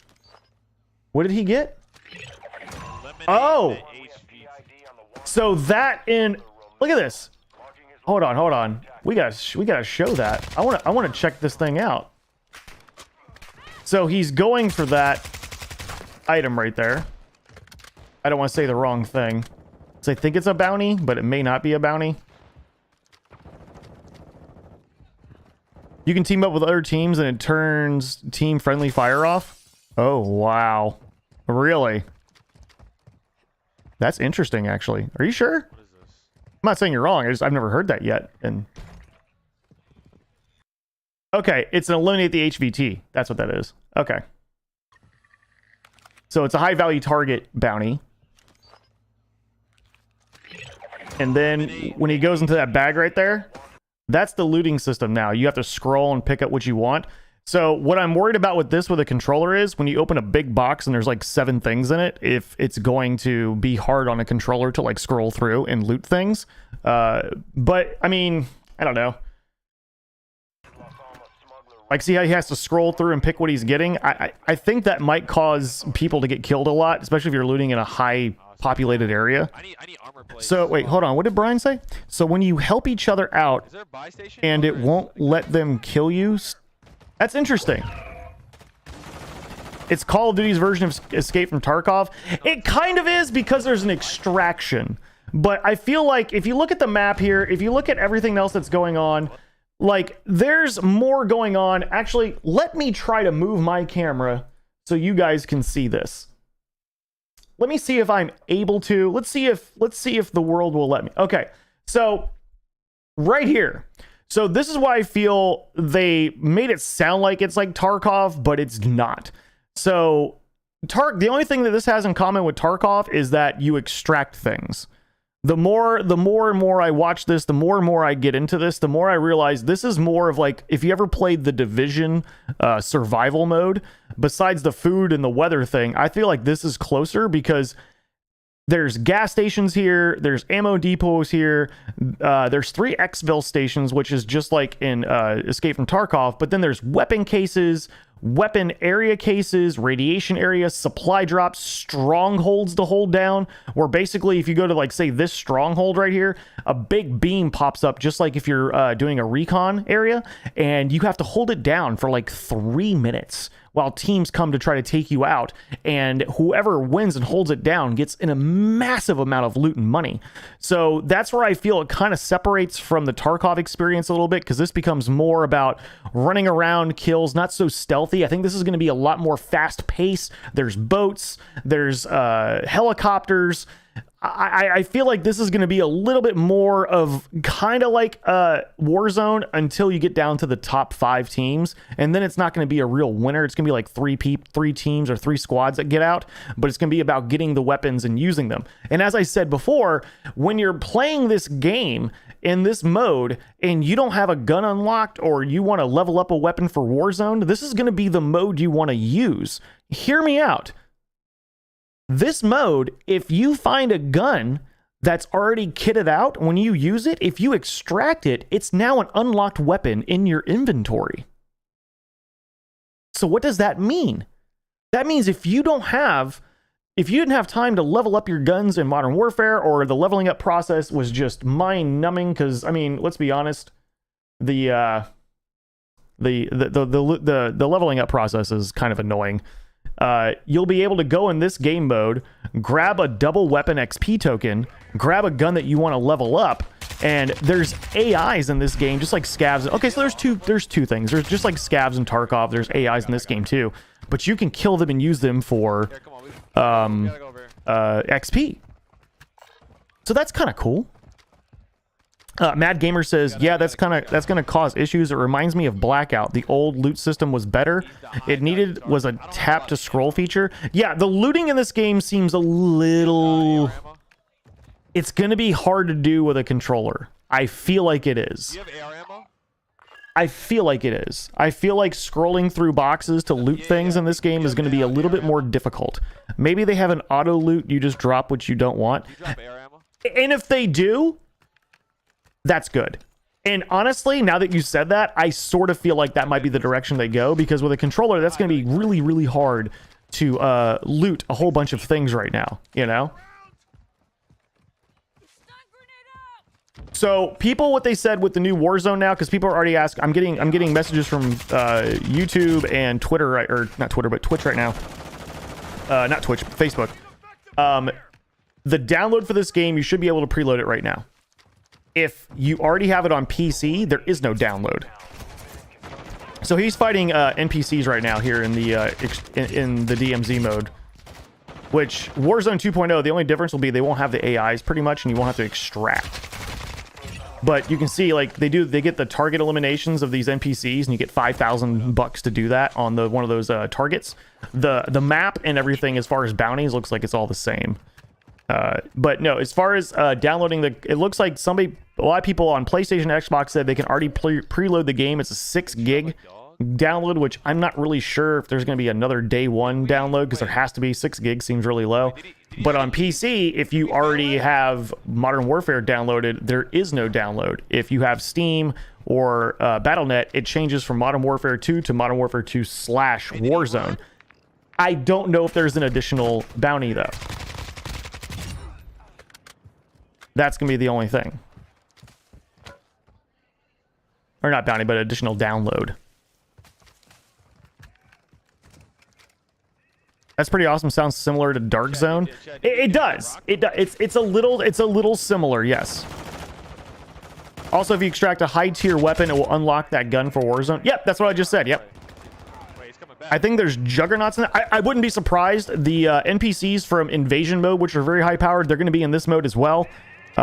What did he get? Oh! So that in... Look at this. Hold on. We gotta show that. I wanna check this thing out. So he's going for that item right there. I don't want to say the wrong thing. So I think it's a bounty, but it may not be a bounty. You can team up with other teams and it turns team friendly fire off. Oh wow. Really? That's interesting, actually. Are you sure? What is this? I'm not saying you're wrong. I've never heard that yet. And okay, it's an eliminate the HVT. That's what that is. Okay. So it's a high value target bounty. And then when he goes into that bag right there, that's the looting system now. You have to scroll and pick up what you want. So what I'm worried about with this with a controller is when you open a big box and there's like 7 things in it, if it's going to be hard on a controller to like scroll through and loot things. But I mean, I don't know. Like, see how he has to scroll through and pick what he's getting? I think that might cause people to get killed a lot, especially if you're looting in a high populated area. I need armor plates. So wait, hold on. What did Brian say? So when you help each other out and it won't let them kill you... That's interesting. It's Call of Duty's version of Escape from Tarkov. It kind of is because there's an extraction. But I feel like if you look at the map here, if you look at everything else that's going on, Like, there's more going on. Actually, let me try to move my camera so you guys can see this. Let me see if I'm able to. Let's see if the world will let me. Okay, so right here. So this is why I feel they made it sound like it's like Tarkov, but it's not. So the only thing that this has in common with Tarkov is that you extract things. The more and more I watch this, the more and more I get into this, the more I realize this is more of like, if you ever played the Division survival mode, besides the food and the weather thing, I feel like this is closer because there's gas stations here, there's ammo depots here, there's 3 exfil stations, which is just like in Escape from Tarkov, but then there's weapon cases, weapon area cases, radiation areas, supply drops, strongholds to hold down, where basically if you go to, like, say this stronghold right here, a big beam pops up just like if you're doing a recon area, and you have to hold it down for like 3 minutes while teams come to try to take you out, and whoever wins and holds it down gets in a massive amount of loot and money. So that's where I feel it kind of separates from the Tarkov experience a little bit, because this becomes more about running around, kills, not so stealthy. I think this is going to be a lot more fast paced. There's boats, there's helicopters. I feel like this is going to be a little bit more of kind of like Warzone until you get down to the top 5 teams, and then it's not going to be a real winner. It's going to be like 3 teams or 3 squads that get out, but it's going to be about getting the weapons and using them. And as I said before, when you're playing this game in this mode and you don't have a gun unlocked, or you want to level up a weapon for Warzone, this is going to be the mode you want to use. Hear me out. This mode, if you find a gun that's already kitted out, when you use it, if you extract it, it's now an unlocked weapon in your inventory. So what does that mean? That means if you didn't have time to level up your guns in Modern Warfare, or the leveling up process was just mind-numbing, because, I mean, let's be honest, the leveling up process is kind of annoying. You'll be able to go in this game mode, grab a double weapon XP token, grab a gun that you want to level up, and there's AIs in this game, just like scavs. Okay, so there's two things. There's just like scavs in Tarkov, there's AIs in this game too, but you can kill them and use them for XP. So that's kind of cool. Mad Gamer says, yeah, that's gonna cause issues. It reminds me of Blackout. The old loot system was better. It needed was a tap to scroll feature. Yeah, the looting in this game seems a little... It's gonna be hard to do with a controller. I feel like it is. Do you have AR ammo? I feel like it is. I feel like scrolling through boxes to loot things in this game is going to be a little bit more difficult. Maybe they have an auto loot. You just drop what you don't want. You drop AR ammo? And if they do, that's good. And honestly, now that you said that, I sort of feel like that might be the direction they go, because with a controller, that's going to be really, really hard to loot a whole bunch of things right now, you know? So people, what they said with the new Warzone now, because people are already asking, I'm getting messages from YouTube and Twitter, or not Twitter, but Twitch right now. Not Twitch, Facebook. The download for this game, you should be able to preload it right now. If you already have it on PC, there is no download. So he's fighting NPCs right now here in the DMZ mode, which Warzone 2.0, the only difference will be they won't have the AIs pretty much, and you won't have to extract. But you can see, like, they get the target eliminations of these NPCs, and you get $5,000 to do that on one of those targets. The map and everything, as far as bounties, looks like it's all the same. But no, as far as downloading it looks like a lot of people on PlayStation and Xbox said they can already preload the game. It's a 6 gig download, which I'm not really sure if there's going to be another day one download, because there has to be. 6 gigs seems really low. But on PC, if you already have Modern Warfare downloaded, there is no download. If you have Steam or Battle.net, it changes from Modern Warfare 2 to Modern Warfare 2 / Warzone. I don't know if there's an additional bounty, though. That's going to be the only thing. Or not bounty, but additional download. That's pretty awesome. Sounds similar to Dark Zone. It does. It's a little similar, yes. Also, if you extract a high tier weapon, it will unlock that gun for Warzone. Yep, that's what I just said. Yep. Wait, he's coming back. I think there's juggernauts in it. I wouldn't be surprised. The NPCs from invasion mode, which are very high powered, they're going to be in this mode as well. You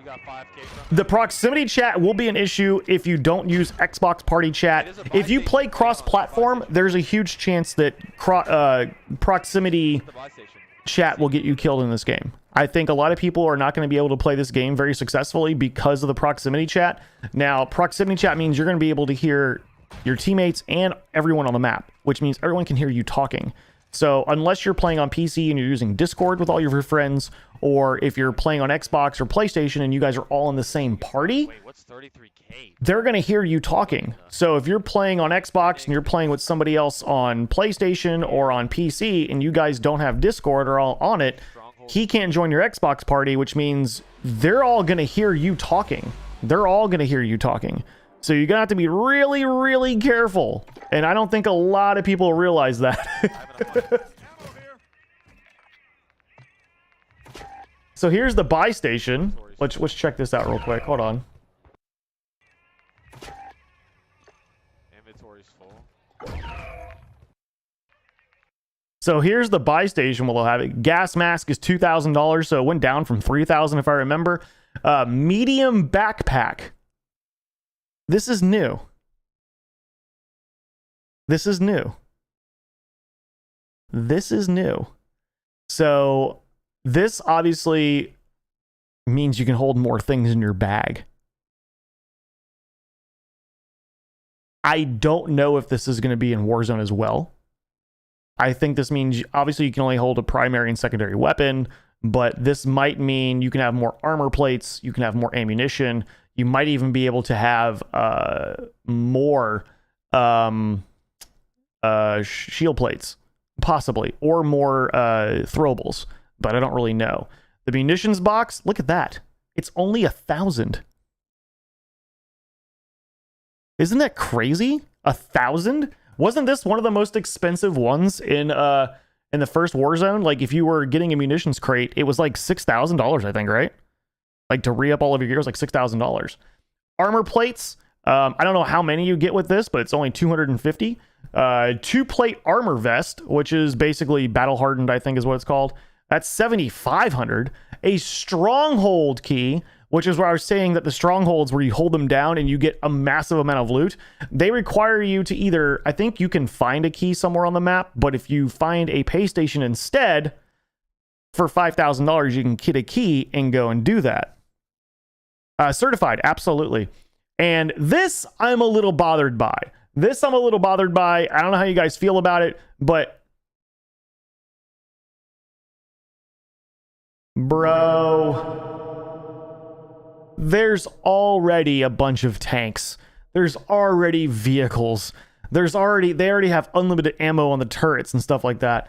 got 5K from The proximity chat will be an issue if you don't use Xbox Party Chat. If you play cross-platform, there's a huge chance that proximity the buy station. chat will get you killed in this game. I think a lot of people are not going to be able to play this game very successfully because of the proximity chat. Now, proximity chat means you're going to be able to hear your teammates and everyone on the map, which means everyone can hear you talking. So unless you're playing on PC and you're using Discord with all of your friends, or if you're playing on Xbox or PlayStation and you guys are all in the same party, Wait, what's 33K? they're going to hear you talking. So if you're playing on Xbox and you're playing with somebody else on PlayStation or on PC and you guys don't have Discord or all on it, he can't join your Xbox party, which means they're all going to hear you talking. They're all going to hear you talking. So you're going to have to be really, really careful. And I don't think a lot of people realize that. So here's the buy station. Let's check this out real quick. Hold on. Inventory's full. So here's the buy station. We'll have it. Gas mask is $2,000, so it went down from $3,000 if I remember. Medium backpack. This is new. This is new. This is new. So this obviously means you can hold more things in your bag. I don't know if this is going to be in Warzone as well. I think this means obviously you can only hold a primary and secondary weapon, but this might mean you can have more armor plates, you can have more ammunition, you might even be able to have more shield plates, possibly, or more throwables, but I don't really know. The munitions box, look at that. It's only 1,000. Isn't that crazy? 1,000? Wasn't this one of the most expensive ones in the first Warzone? Like, if you were getting a munitions crate, it was like $6,000, I think, right? Like, to re-up all of your gear was like $6,000. Armor plates, I don't know how many you get with this, but it's only 250. 2-plate armor vest, which is basically battle hardened, I think is what it's called. That's 7,500. A stronghold key, which is where I was saying that the strongholds where you hold them down and you get a massive amount of loot, they require you to either, I think you can find a key somewhere on the map, but if you find a pay station instead, for $5,000, you can get a key and go and do that. Certified, absolutely. And this, I'm a little bothered by. I don't know how you guys feel about it, but bro, there's already a bunch of tanks. There's already vehicles. They already have unlimited ammo on the turrets and stuff like that.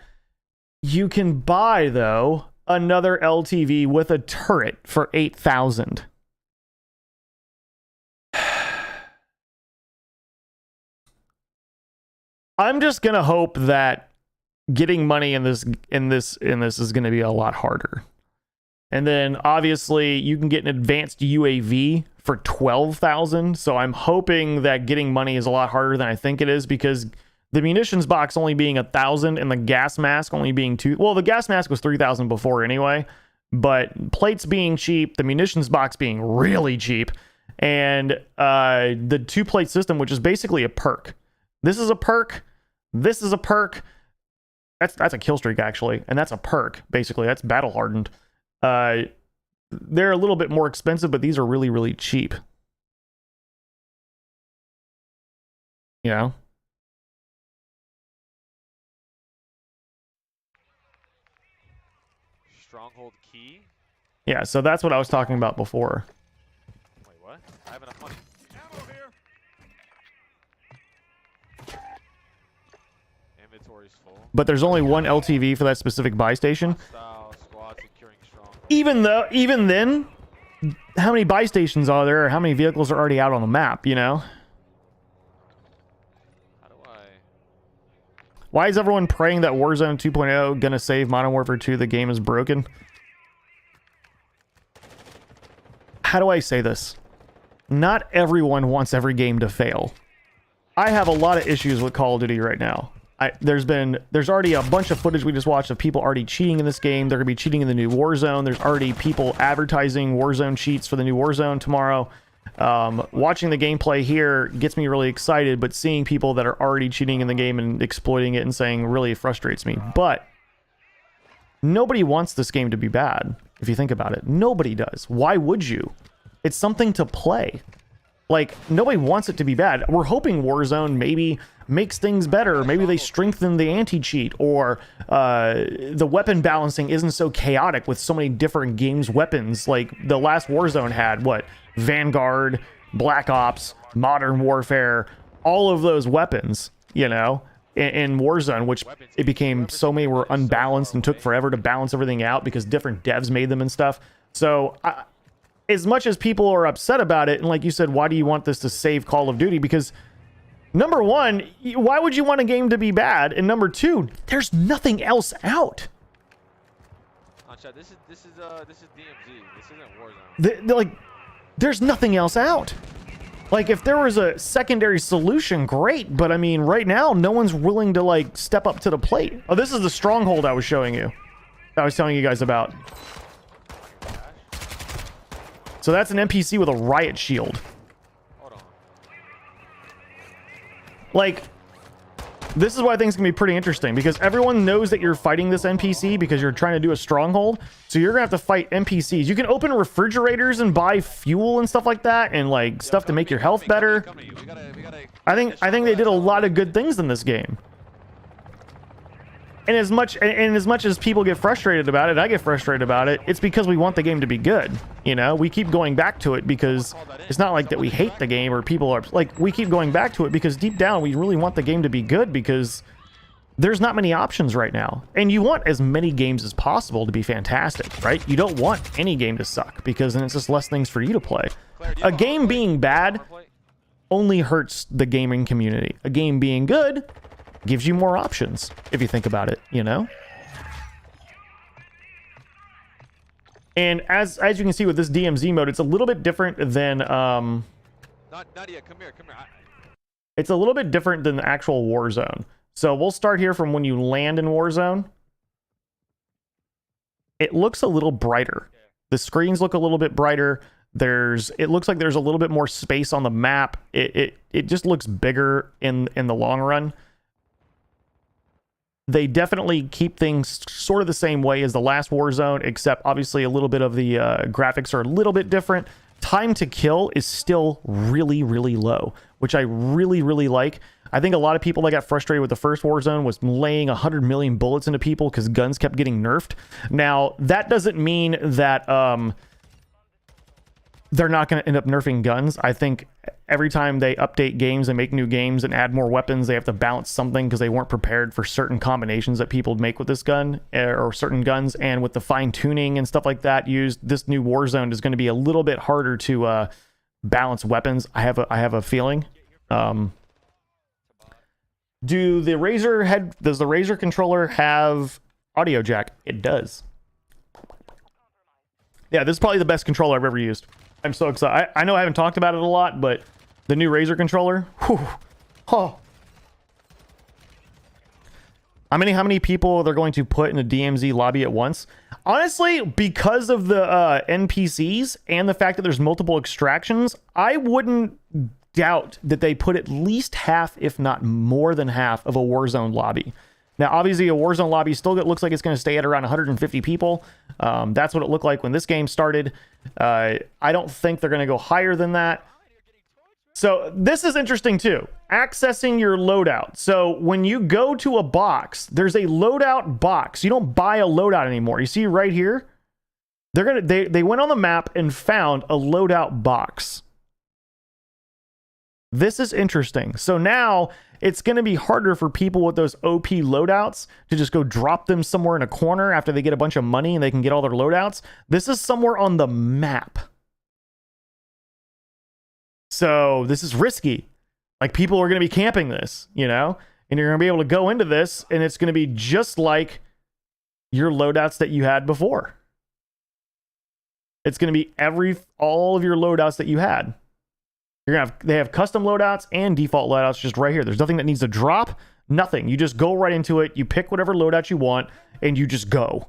You can buy, though, another LTV with a turret for 8,000. I'm just gonna hope that getting money in this is gonna be a lot harder. And then obviously you can get an advanced UAV for 12,000. So I'm hoping that getting money is a lot harder than I think it is, because the munitions box only being 1,000 and the gas mask only being 2. Well, the gas mask was 3,000 before anyway, but plates being cheap, the munitions box being really cheap, and the 2-plate system, which is basically a perk. This is a perk. This is a perk. That's a kill streak, actually. And that's a perk, basically. That's battle hardened. They're a little bit more expensive, but these are really, really cheap. You know? Stronghold key? Yeah, so that's what I was talking about before. Wait, what? I have enough money. Ammo here. Inventory's full. But there's only one LTV for that specific buy station. Squad securing stronghold. Even then, how many buy stations are there, or how many vehicles are already out on the map, you know? How do I... Why is everyone praying that Warzone 2.0 gonna save Modern Warfare 2? The game is broken. how do I say this? Not everyone wants every game to fail. I have a lot of issues with Call of Duty right now. There's already a bunch of footage we just watched of people already cheating in this game. They're going to be cheating in the new Warzone. There's already people advertising Warzone cheats for the new Warzone tomorrow. Watching the gameplay here gets me really excited, but seeing people that are already cheating in the game and exploiting it and saying really frustrates me. But nobody wants this game to be bad, if you think about it. Nobody does. Why would you? It's something to play. Like, nobody wants it to be bad. We're hoping Warzone maybe makes things better. Maybe they strengthen the anti-cheat, or the weapon balancing isn't so chaotic with so many different games weapons. Like, the last Warzone had, what? Vanguard, Black Ops, Modern Warfare, all of those weapons, you know, in Warzone, which it became so many were unbalanced and took forever to balance everything out because different devs made them and stuff. So as much as people are upset about it, and like you said, why do you want this to save Call of Duty? Because number one, why would you want a game to be bad? And number two, there's nothing else out. This is DMZ. This isn't Warzone. Like, there's nothing else out. Like, if there was a secondary solution, great. But I mean, right now, no one's willing to like step up to the plate. Oh, this is the stronghold I was showing you. I was telling you guys about. So that's an NPC with a riot shield. Hold on. Like, this is why I think it's gonna be pretty interesting, because everyone knows that you're fighting this NPC because you're trying to do a stronghold. So you're gonna have to fight NPCs. You can open refrigerators and buy fuel and stuff like that, and like stuff to make your health better. I think they did a lot of good things in this game. And as much as people get frustrated about it, I get frustrated about it. It's because we want the game to be good. You know, we keep going back to it because it's not like that we hate the game or people are like, we keep going back to it because deep down we really want the game to be good, because there's not many options right now. And you want as many games as possible to be fantastic, right? You don't want any game to suck, because then it's just less things for you to play. A game being bad only hurts the gaming community. A game being good gives you more options, if you think about it, you know? And as you can see with this DMZ mode, it's a little bit different than Nadia, come here. it's a little bit different than the actual Warzone. So we'll start here from when you land in Warzone. It looks a little brighter. The screens look a little bit brighter. It looks like there's a little bit more space on the map. It just looks bigger in the long run. They definitely keep things sort of the same way as the last Warzone, except obviously a little bit of the graphics are a little bit different. Time to kill is still really, really low, which I really, really like. I think a lot of people that got frustrated with the first Warzone was laying 100 million bullets into people because guns kept getting nerfed. Now, that doesn't mean that they're not going to end up nerfing guns. I think every time they update games and make new games and add more weapons, they have to balance something because they weren't prepared for certain combinations that people make with this gun or certain guns. And with the fine tuning and stuff like that used, this new Warzone is going to be a little bit harder to balance weapons. I have a feeling. Does the Razer controller have audio jack? It does. Yeah, this is probably the best controller I've ever used. I'm so excited. I know I haven't talked about it a lot, but the new Razer controller, whew, oh. How many people they're going to put in a DMZ lobby at once? Honestly, because of the NPCs and the fact that there's multiple extractions, I wouldn't doubt that they put at least half, if not more than half, of a Warzone lobby. Now, obviously, a Warzone lobby still looks like it's going to stay at around 150 people. That's what it looked like when this game started. I don't think they're going to go higher than that. So this is interesting too. Accessing your loadout. So when you go to a box, there's a loadout box. You don't buy a loadout anymore. You see right here? They went on the map and found a loadout box. This is interesting. So now it's going to be harder for people with those OP loadouts to just go drop them somewhere in a corner after they get a bunch of money and they can get all their loadouts. This is somewhere on the map. So this is risky. Like, people are going to be camping this, you know, and you're going to be able to go into this and it's going to be just like your loadouts that you had before. It's going to be all of your loadouts that you had. They have custom loadouts and default loadouts just right here. There's nothing that needs to drop, nothing. You just go right into it. You pick whatever loadout you want and you just go.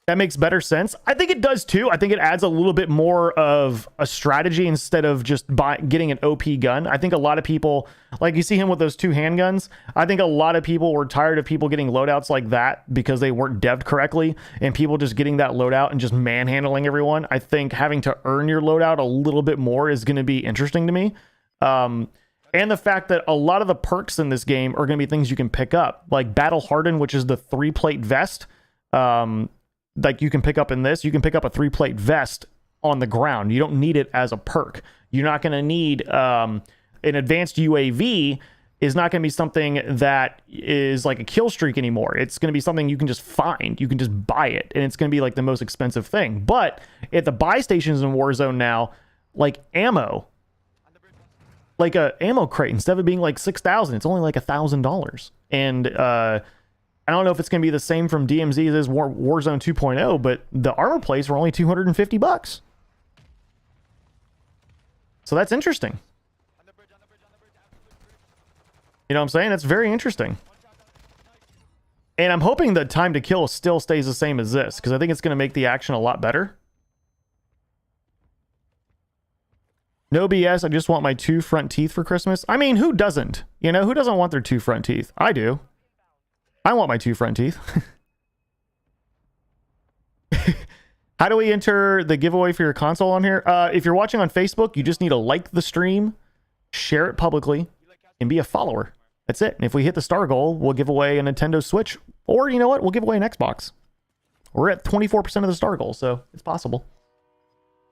That makes better sense. I think it does too. I think it adds a little bit more of a strategy instead of just getting an OP gun. I think a lot of people, like you see him with those 2 handguns, I think a lot of people were tired of people getting loadouts like that because they weren't dev'd correctly, and people just getting that loadout and just manhandling everyone. I think having to earn your loadout a little bit more is going to be interesting to me. And the fact that a lot of the perks in this game are going to be things you can pick up, like Battle Harden, which is the 3-plate vest. Like you can pick up in this, you can pick up a 3-plate vest on the ground. You don't need it as a perk. You're not going to need an advanced UAV is not going to be something that is like a kill streak anymore. It's going to be something you can just find. You can just buy it, and it's going to be like the most expensive thing. But at the buy stations in Warzone now, like ammo, like a ammo crate, instead of it being like $6,000, it's only like $1,000. And I don't know if it's going to be the same from DMZ as Warzone 2.0, but the armor plates were only $250. So that's interesting. You know what I'm saying? That's very interesting. And I'm hoping the time to kill still stays the same as this, because I think it's going to make the action a lot better. No BS, I just want my 2 front teeth for Christmas. I mean, who doesn't? You know, who doesn't want their 2 front teeth? I do. I want my 2 front teeth. How do we enter the giveaway for your console on here? If you're watching on Facebook, you just need to like the stream, share it publicly, and be a follower. That's it. And if we hit the star goal, we'll give away a Nintendo Switch. Or, you know what? We'll give away an Xbox. We're at 24% of the star goal, so it's possible.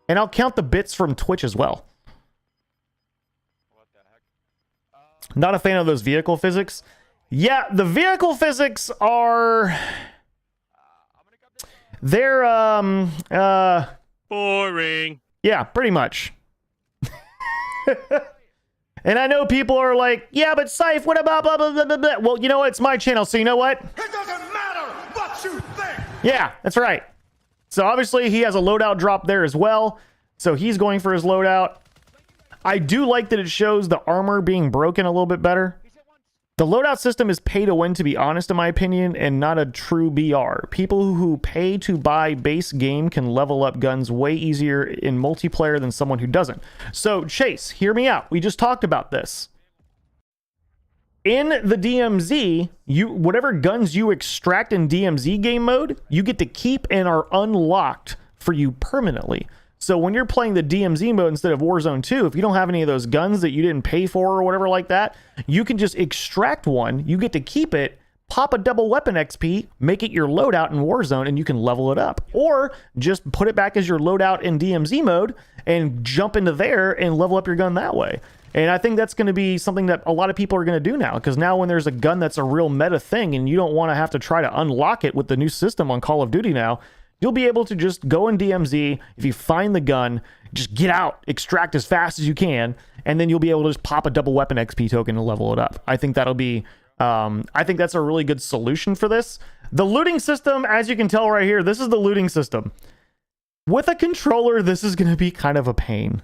And I'll count the bits from Twitch as well. Not a fan of those vehicle physics. Yeah, the vehicle physics are... They're, boring. Yeah, pretty much. And I know people are like, yeah, but Syph, what about blah, blah, blah, blah, blah. Well, you know what? It's my channel, so you know what? It doesn't matter what you think. Yeah, that's right. So obviously he has a loadout drop there as well. So he's going for his loadout. I do like that it shows the armor being broken a little bit better. The loadout system is pay to win, to be honest, in my opinion, and not a true BR. People who pay to buy base game can level up guns way easier in multiplayer than someone who doesn't. So, Chase, hear me out. We just talked about this. In the DMZ, whatever guns you extract in DMZ game mode, you get to keep and are unlocked for you permanently. So when you're playing the DMZ mode instead of Warzone 2, if you don't have any of those guns that you didn't pay for or whatever like that, you can just extract one, you get to keep it, pop a double weapon XP, make it your loadout in Warzone, and you can level it up. Or just put it back as your loadout in DMZ mode and jump into there and level up your gun that way. And I think that's going to be something that a lot of people are going to do now, because now when there's a gun that's a real meta thing and you don't want to have to try to unlock it with the new system on Call of Duty now, you'll be able to just go in DMZ. If you find the gun, just get out, extract as fast as you can, and then you'll be able to just pop a double weapon XP token and level it up. I think that'll be, I think that's a really good solution for this. The looting system, as you can tell right here, this is the looting system. With a controller, this is going to be kind of a pain.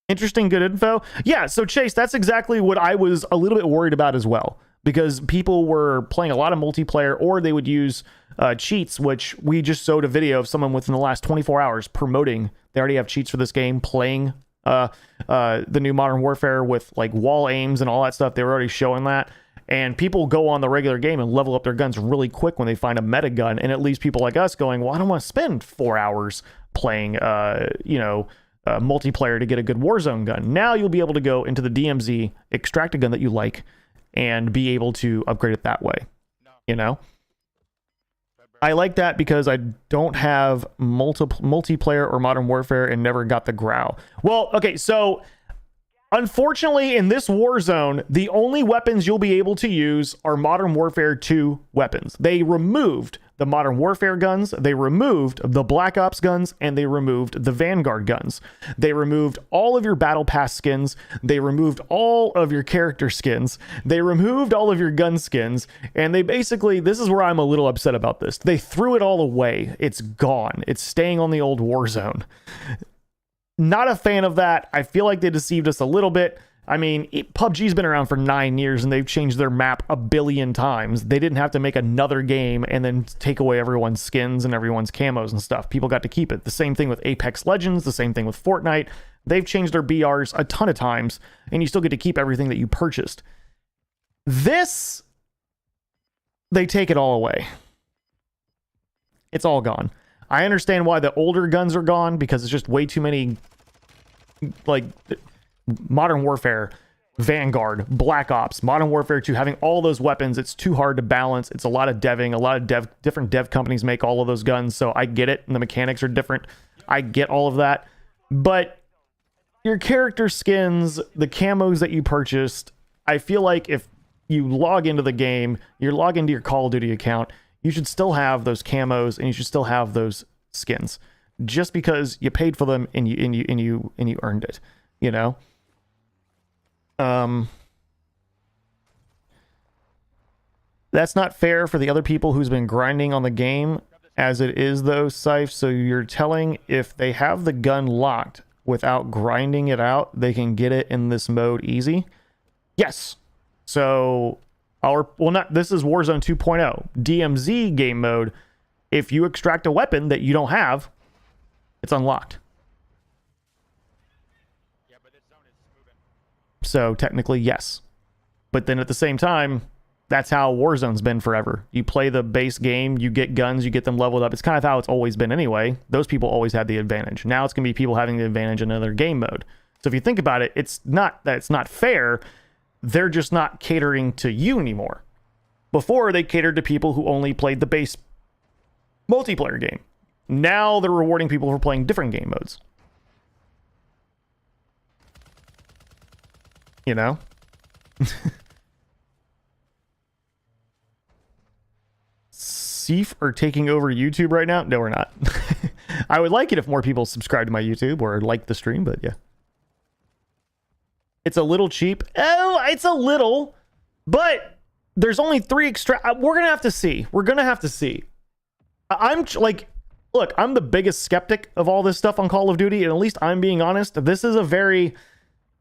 Interesting, good info. Yeah, so Chase, that's exactly what I was a little bit worried about as well, because people were playing a lot of multiplayer, or they would use cheats, which we just showed a video of someone within the last 24 hours promoting. They already have cheats for this game, playing the new Modern Warfare with like wall aims and all that stuff. They were already showing that. And people go on the regular game and level up their guns really quick when they find a meta gun. And it leaves people like us going, well, I don't want to spend 4 hours playing, multiplayer to get a good Warzone gun. Now you'll be able to go into the DMZ, extract a gun that you like, and be able to upgrade it that way. You know? I like that because I don't have multiplayer or Modern Warfare and never got the growl. Well, okay, so unfortunately in this Warzone, the only weapons you'll be able to use are Modern Warfare 2 weapons. They removed the Modern Warfare guns, they removed the Black Ops guns, and they removed the Vanguard guns. They removed all of your Battle Pass skins. They removed all of your character skins. They removed all of your gun skins. And they basically, this is where I'm a little upset about this. They threw it all away. It's gone. It's staying on the old Warzone. Not a fan of that. I feel like they deceived us a little bit. I mean, PUBG's been around for 9 years and they've changed their map a billion times. They didn't have to make another game and then take away everyone's skins and everyone's camos and stuff. People got to keep it. The same thing with Apex Legends, the same thing with Fortnite. They've changed their BRs a ton of times and you still get to keep everything that you purchased. This, they take it all away. It's all gone. I understand why the older guns are gone because it's just way too many, like, Modern Warfare, Vanguard, Black Ops, Modern Warfare 2, having all those weapons, it's too hard to balance. It's a lot of deving. A lot of different dev companies make all of those guns, so I get it, and the mechanics are different. I get all of that. But your character skins, the camos that you purchased, I feel like if you log into the game, you log into your Call of Duty account, you should still have those camos and you should still have those skins, just because you paid for them and you earned it, you know. That's not fair for the other people who's been grinding on the game as it is though, Scythe. So you're telling if they have the gun locked without grinding it out, they can get it in this mode easy? Yes. So this is Warzone 2.0. DMZ game mode, if you extract a weapon that you don't have, it's unlocked. So technically, yes. But then at the same time, that's how Warzone's been forever. You play the base game, you get guns, you get them leveled up. It's kind of how it's always been anyway. Those people always had the advantage. Now it's going to be people having the advantage in another game mode. So if you think about it, it's not that it's not fair. They're just not catering to you anymore. Before, they catered to people who only played the base multiplayer game. Now they're rewarding people for playing different game modes. You know? Seif are taking over YouTube right now? No, we're not. I would like it if more people subscribe to my YouTube or like the stream, but yeah. It's a little cheap. Oh, it's a little, but there's only 3 extra. We're going to have to see. We're going to have to see. I'm like, look, I'm the biggest skeptic of all this stuff on Call of Duty, and at least I'm being honest. This is a very...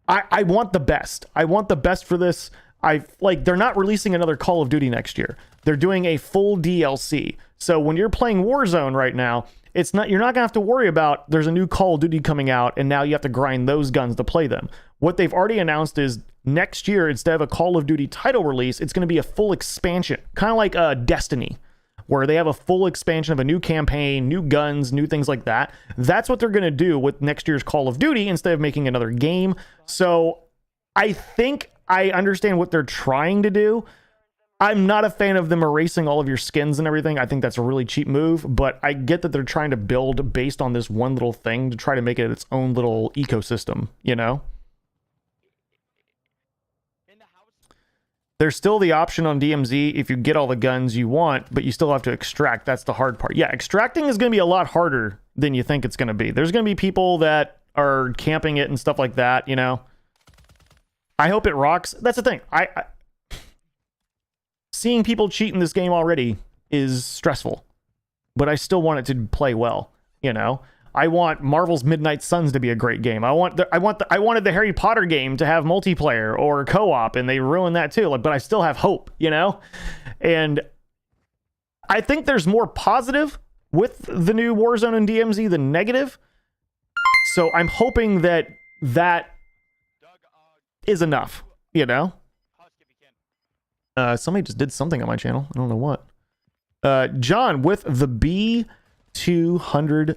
I want the best. I want the best for this. They're not releasing another Call of Duty next year. They're doing a full DLC. So when you're playing Warzone right now, you're not gonna have to worry about there's a new Call of Duty coming out and now you have to grind those guns to play them. What they've already announced is next year, instead of a Call of Duty title release, it's gonna be a full expansion, kind of like Destiny, where they have a full expansion of a new campaign, new guns, new things like that. That's what they're going to do with next year's Call of Duty instead of making another game. So I think I understand what they're trying to do. I'm not a fan of them erasing all of your skins and everything. I think that's a really cheap move, but I get that they're trying to build based on this one little thing to try to make it its own little ecosystem, you know? There's still the option on DMZ if you get all the guns you want, but you still have to extract. That's the hard part. Yeah, extracting is going to be a lot harder than you think it's going to be. There's going to be people that are camping it and stuff like that, you know? I hope it rocks. That's the thing. Seeing people cheat in this game already is stressful, but I still want it to play well, you know? I want Marvel's Midnight Suns to be a great game. I wanted the Harry Potter game to have multiplayer or co-op, and they ruined that too. But I still have hope, you know? And I think there's more positive with the new Warzone and DMZ than negative. So I'm hoping that is enough, you know? Somebody just did something on my channel. I don't know what. John with the B200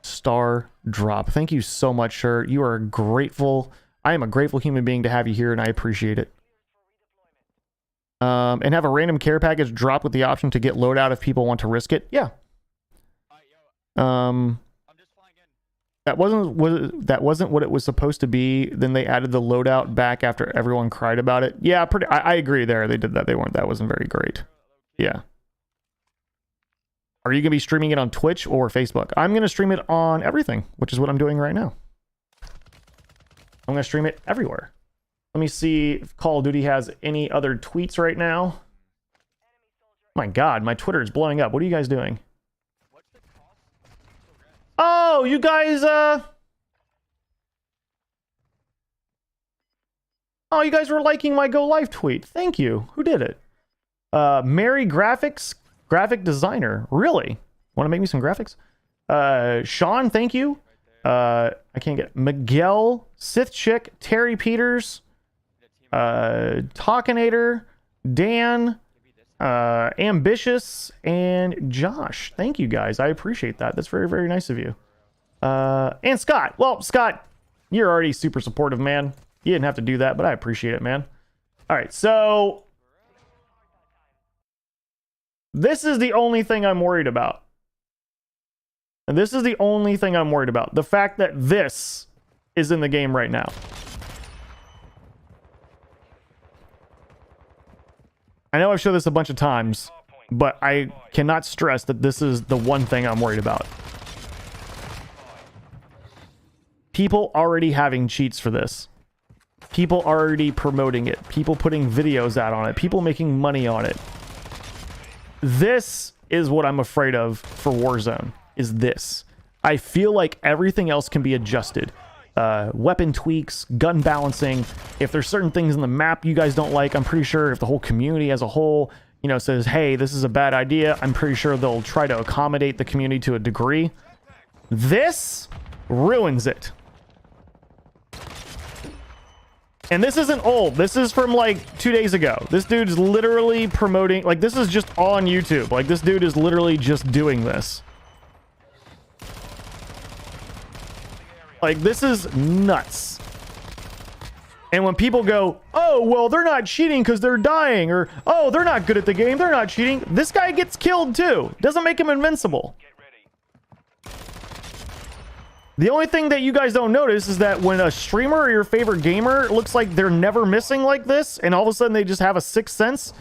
star drop. Thank you so much, sir. You are grateful. I am a grateful human being to have you here, and I appreciate it. And have a random care package drop with the option to get loadout if people want to risk it. Yeah. That wasn't what it was supposed to be. Then they added the loadout back after everyone cried about it. Yeah, I agree there. They did that. That wasn't very great. Yeah. Are you going to be streaming it on Twitch or Facebook? I'm going to stream it on everything, which is what I'm doing right now. I'm going to stream it everywhere. Let me see if Call of Duty has any other tweets right now. My God, my Twitter is blowing up. What are you guys doing? Oh, you guys, oh, you guys were liking my Go Live tweet. Thank you. Who did it? Mary Graphics, graphic designer. Really? Want to make me some graphics? Sean, thank you. I can't get Miguel, Sith Chick, Terry Peters, Talkinator, Dan, Ambitious, and Josh. Thank you guys. I appreciate that. That's very, very nice of you. And Scott. Well, Scott, you're already super supportive, man. You didn't have to do that, but I appreciate it, man. All right, so this is the only thing I'm worried about. And this is the only thing I'm worried about. The fact that this is in the game right now. I know I've showed this a bunch of times, but I cannot stress that this is the one thing I'm worried about. People already having cheats for this. People already promoting it. People putting videos out on it. People making money on it. This is what I'm afraid of for Warzone, is this. I feel like everything else can be adjusted. Weapon tweaks, gun balancing. If there's certain things in the map you guys don't like, I'm pretty sure if the whole community as a whole, you know, says, hey, this is a bad idea, I'm pretty sure they'll try to accommodate the community to a degree. This ruins it. And this isn't old. This is from like 2 days ago. This dude's literally promoting, like, this is just on YouTube. Like, this dude is literally just doing this. Like, this is nuts. And when people go, oh, well, they're not cheating because they're dying, or, oh, they're not good at the game, they're not cheating, this guy gets killed too. Doesn't make him invincible. The only thing that you guys don't notice is that when a streamer or your favorite gamer looks like they're never missing like this, and all of a sudden they just have a sixth sense,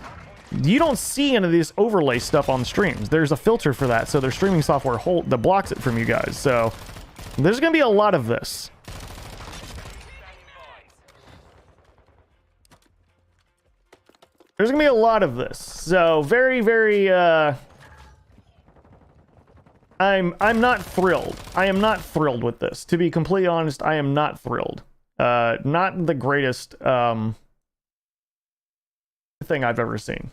you don't see any of this overlay stuff on streams. There's a filter for that, so their streaming software that blocks it from you guys. So there's going to be a lot of this. There's going to be a lot of this. So very, very... I'm not thrilled. I am not thrilled with this. To be completely honest, I am not thrilled. Not the greatest thing I've ever seen.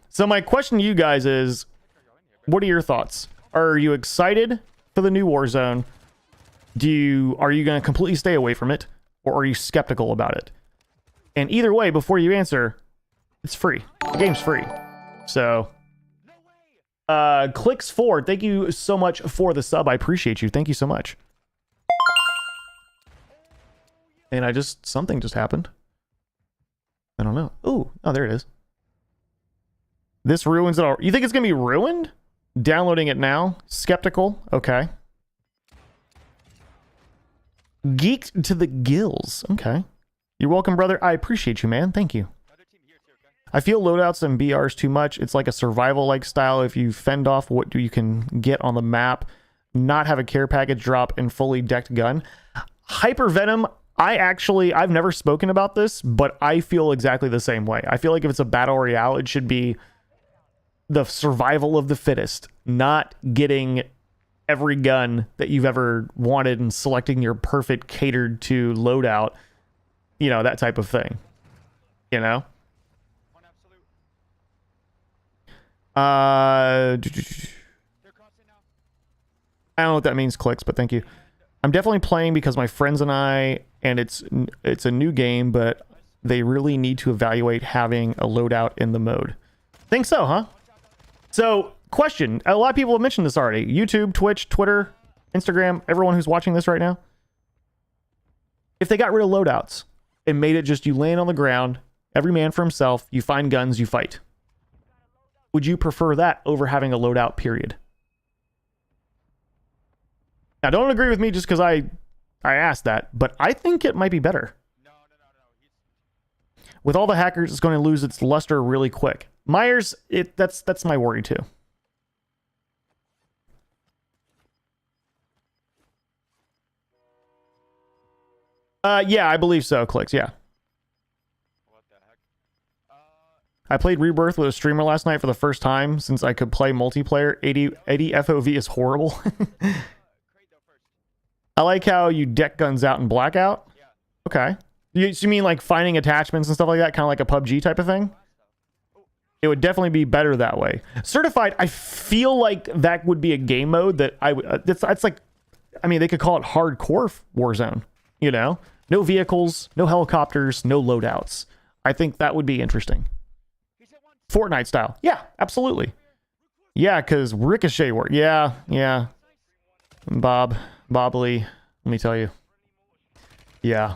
So my question to you guys is, what are your thoughts? Are you excited for the new Warzone? Are you going to completely stay away from it, or are you skeptical about it? And either way, before you answer, it's free. The game's free. So Clicks Ford, thank you so much for the sub. I appreciate you. Thank you so much. And something just happened. I don't know. Ooh, oh, there it is. This ruins it all. You think it's gonna be ruined? Downloading it now. Skeptical. Okay. Geeked to the gills. Okay. You're welcome, brother. I appreciate you, man. Thank you. I feel loadouts and BRs too much. It's like a survival-like style. If you fend off what you can get on the map, not have a care package drop and fully decked gun. Hyper Venom, I've never spoken about this, but I feel exactly the same way. I feel like if it's a battle royale, it should be the survival of the fittest, not getting every gun that you've ever wanted and selecting your perfect catered to loadout, you know, that type of thing, you know? I don't know what that means, Clicks, but thank you. I'm definitely playing because my friends and I, and it's a new game, but they really need to evaluate having a loadout in the mode. Think so, huh? So, question. A lot of people have mentioned this already. YouTube, Twitch, Twitter, Instagram, everyone who's watching this right now. If they got rid of loadouts and made it just you land on the ground, every man for himself, you find guns, you fight. Would you prefer that over having a loadout, period? Now, don't agree with me just because I asked that, but I think it might be better. with all the hackers, it's going to lose its luster really quick. Myers, that's my worry too. Yeah, I believe so, Clicks, yeah. What the heck? I played Rebirth with a streamer last night for the first time since I could play multiplayer. 80 FOV is horrible. I like how you deck guns out in Blackout. Yeah. Okay. You mean like finding attachments and stuff like that, kind of like a PUBG type of thing? It would definitely be better that way. Certified, I feel like that would be a game mode that I would. It's like, I mean, they could call it hardcore Warzone. You know, no vehicles, no helicopters, no loadouts. I think that would be interesting. Fortnite style. Yeah, absolutely. Yeah, because Ricochet work. Yeah. Bob Lee, let me tell you. Yeah.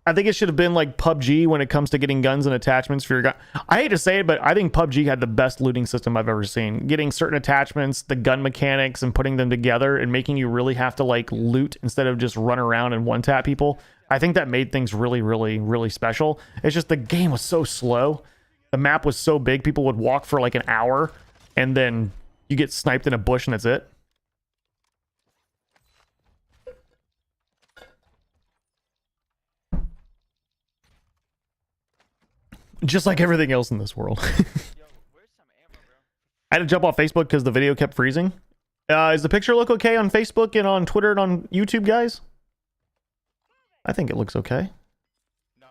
I think it should have been like PUBG when it comes to getting guns and attachments for your gun. I hate to say it, but I think PUBG had the best looting system I've ever seen. Getting certain attachments, the gun mechanics, and putting them together and making you really have to like loot instead of just run around and one-tap people. I think that made things really, really, really special. It's just the game was so slow. The map was so big, people would walk for like an hour and then you get sniped in a bush and that's it. Just like everything else in this world. Yo, where's some ammo, bro? I had to jump off Facebook because the video kept freezing. Does the picture look okay on Facebook and on Twitter and on YouTube, guys? I think it looks okay. No.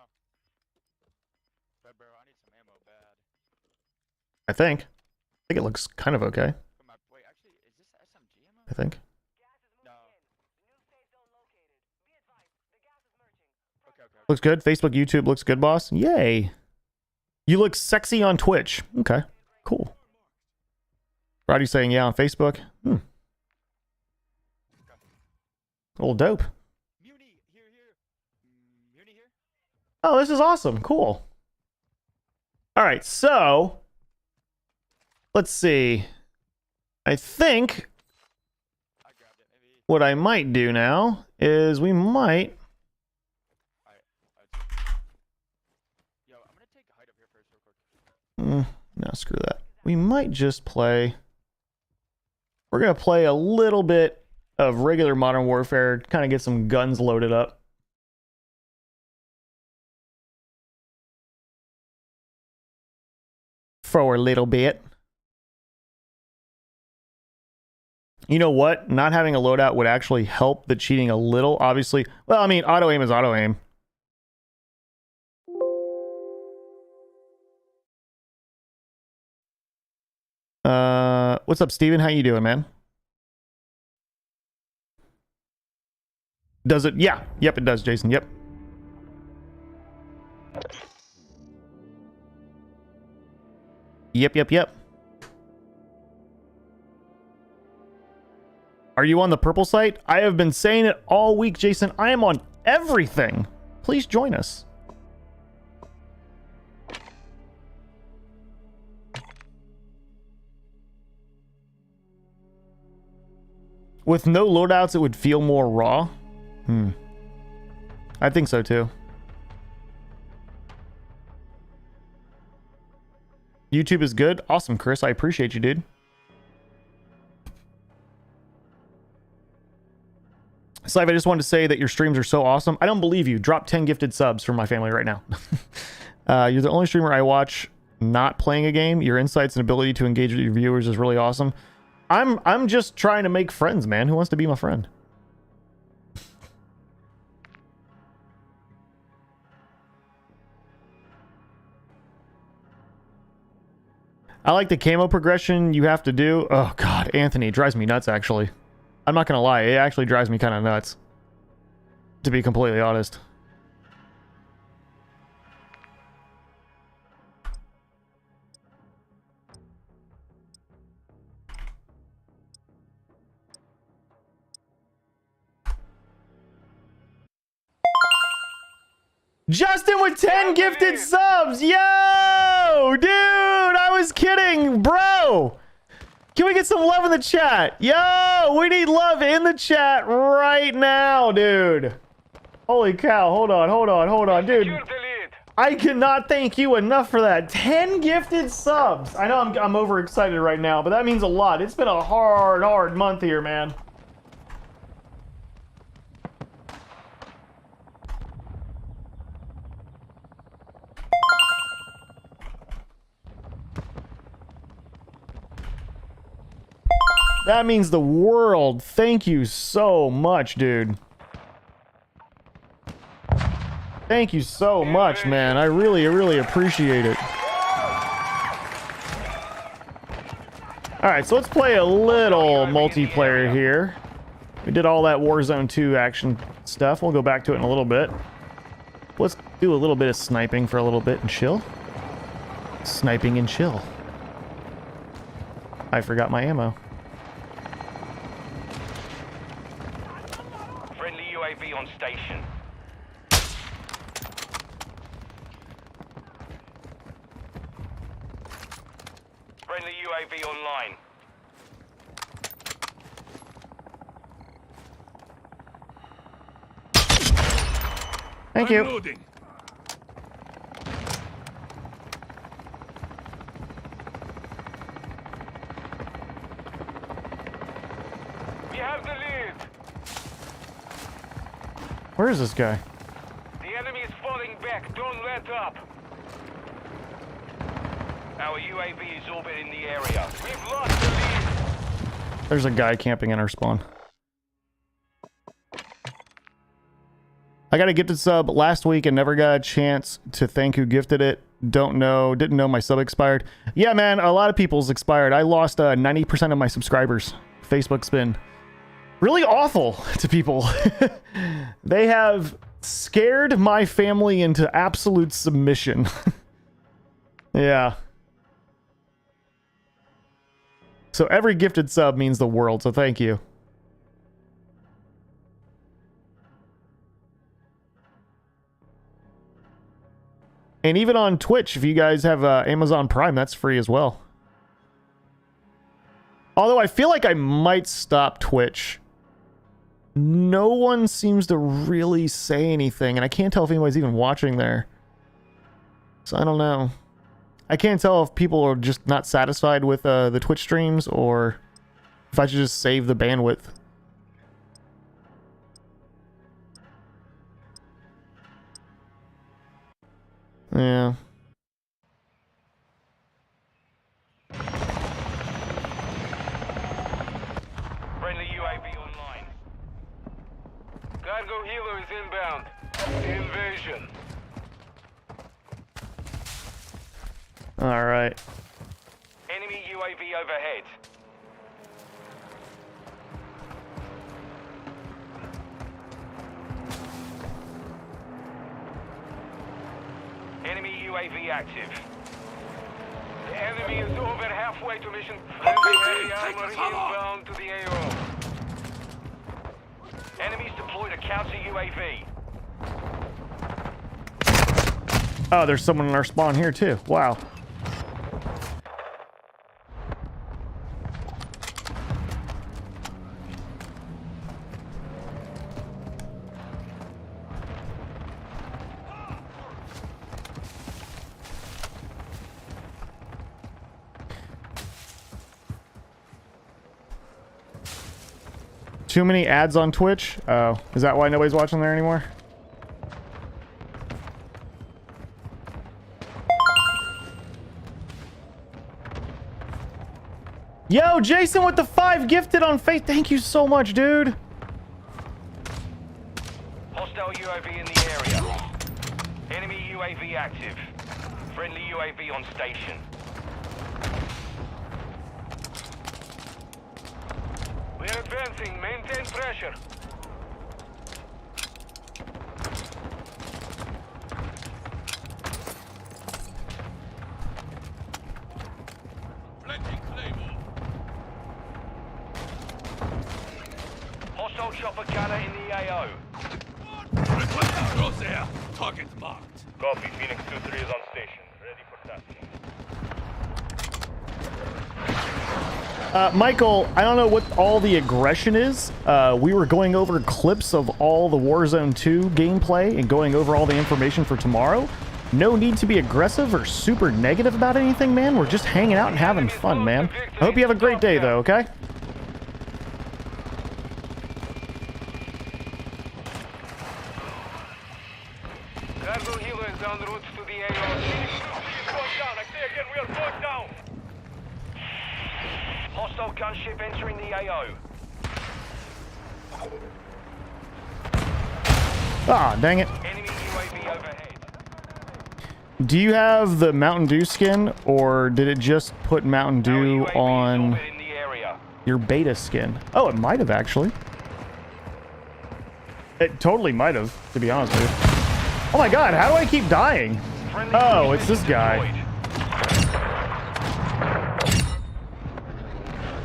But bro, I need some ammo bad. I think it looks kind of okay. Wait, actually, is this SMG ammo? I think. No. Okay. Looks good. Facebook, YouTube looks good, boss. Yay. You look sexy on Twitch. Okay, cool. Roddy's saying yeah on Facebook. Old dope. Muni, here. Muni here? Oh, this is awesome. Cool. All right, so let's see. I think I grabbed it, maybe. what I might do now is we might. Yo, I'm gonna take a height up here first real quick. No, screw that. We might just play. We're gonna play a little bit of regular Modern Warfare, kind of get some guns loaded up. For a little bit. You know what? Not having a loadout would actually help the cheating a little, obviously. Well, I mean, auto aim is auto aim. What's up, Steven? How you doing, man? Does it? Yeah. Yep, it does, Jason. Yep. Yep. Are you on the purple site? I have been saying it all week, Jason. I am on everything. Please join us. With no loadouts, it would feel more raw. I think so too. YouTube is good. Awesome, Chris. I appreciate you, dude. Slive, I just wanted to say that your streams are so awesome. I don't believe you. Drop 10 gifted subs for my family right now. You're the only streamer I watch not playing a game. Your insights and ability to engage with your viewers is really awesome. I'm just trying to make friends, man. Who wants to be my friend? I like the camo progression you have to do. Oh god, Anthony, it drives me nuts actually. I'm not gonna lie, it actually drives me kind of nuts. To be completely honest. Justin with 10 gifted subs! Yo! Dude, I was kidding, bro! Can we get some love in the chat? Yo, we need love in the chat right now, dude. Holy cow, hold on, dude. I cannot thank you enough for that. 10 gifted subs. I know I'm overexcited right now, but that means a lot. It's been a hard month here, man. That means the world. Thank you so much, dude. Thank you so much, man. I really appreciate it. Alright, so let's play a little multiplayer here. We did all that Warzone 2 action stuff. We'll go back to it in a little bit. Let's do a little bit of sniping for a little bit and chill. Sniping and chill. I forgot my ammo. Friendly UAV on station. Friendly UAV online. Thank you. Loading. We have the lead. Where is this guy? The enemy is falling back. Don't let up. Our UAV is orbiting the area. We've lost the lead. There's a guy camping in our spawn. I got a gifted sub last week and never got a chance to thank who gifted it. Didn't know my sub expired. Yeah, man, a lot of people's expired. I lost 90% of my subscribers. Facebook's been really awful to people. They have scared my family into absolute submission. Yeah. So every gifted sub means the world, so thank you. And even on Twitch, if you guys have Amazon Prime, that's free as well. Although I feel like I might stop Twitch. No one seems to really say anything, and I can't tell if anybody's even watching there. So I don't know. I can't tell if people are just not satisfied with the Twitch streams, or if I should just save the bandwidth. Yeah. Friendly UAV online. Cargo helo is inbound. Invasion. All right. Enemy UAV overhead. Enemy UAV active. The enemy is over halfway to mission. Friendly armor inbound to the AO. Enemies deployed a counter UAV. Oh, there's someone in our spawn here too. Wow. Too many ads on Twitch? Oh, is that why nobody's watching there anymore? Yo, Jason with the 5 gifted on Face. Thank you so much, dude. Hostile UAV in the area. Enemy UAV active. Friendly UAV on station. We're advancing. Maintain pressure. Hostile chopper gunner in the AO. Crosshair. Target marked. Copy. Phoenix 2-3 is on station. Ready for tasking. Michael, I don't know what all the aggression is. We were going over clips of all the Warzone 2 gameplay and going over all the information for tomorrow. No need to be aggressive or super negative about anything, man. We're just hanging out and having fun, man. I hope you have a great day, though, okay? Cargo helo is en route to the AO. I say again, we are going down. Hostile gunship entering the AO. Ah, dang it. Enemy UAV overhead. Do you have the Mountain Dew skin, or did it just put Mountain Dew Our UAV is on orbiting in the area. your beta skin? Oh, it might have, actually. It totally might have, to be honest with you. Oh my god, how do I keep dying? Friendly Oh, it's this precision guy. deployed.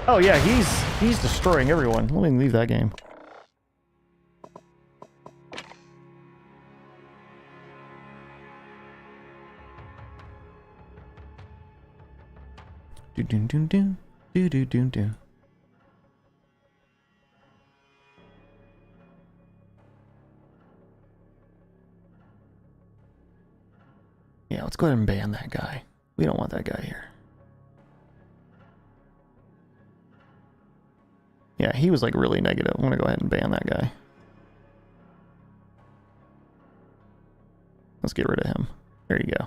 Oh yeah, he's destroying everyone. Let me leave that game. Do do do do do do do do. Yeah, let's go ahead and ban that guy. We don't want that guy here. Yeah, he was like really negative. I'm gonna go ahead and ban that guy. Let's get rid of him. There you go.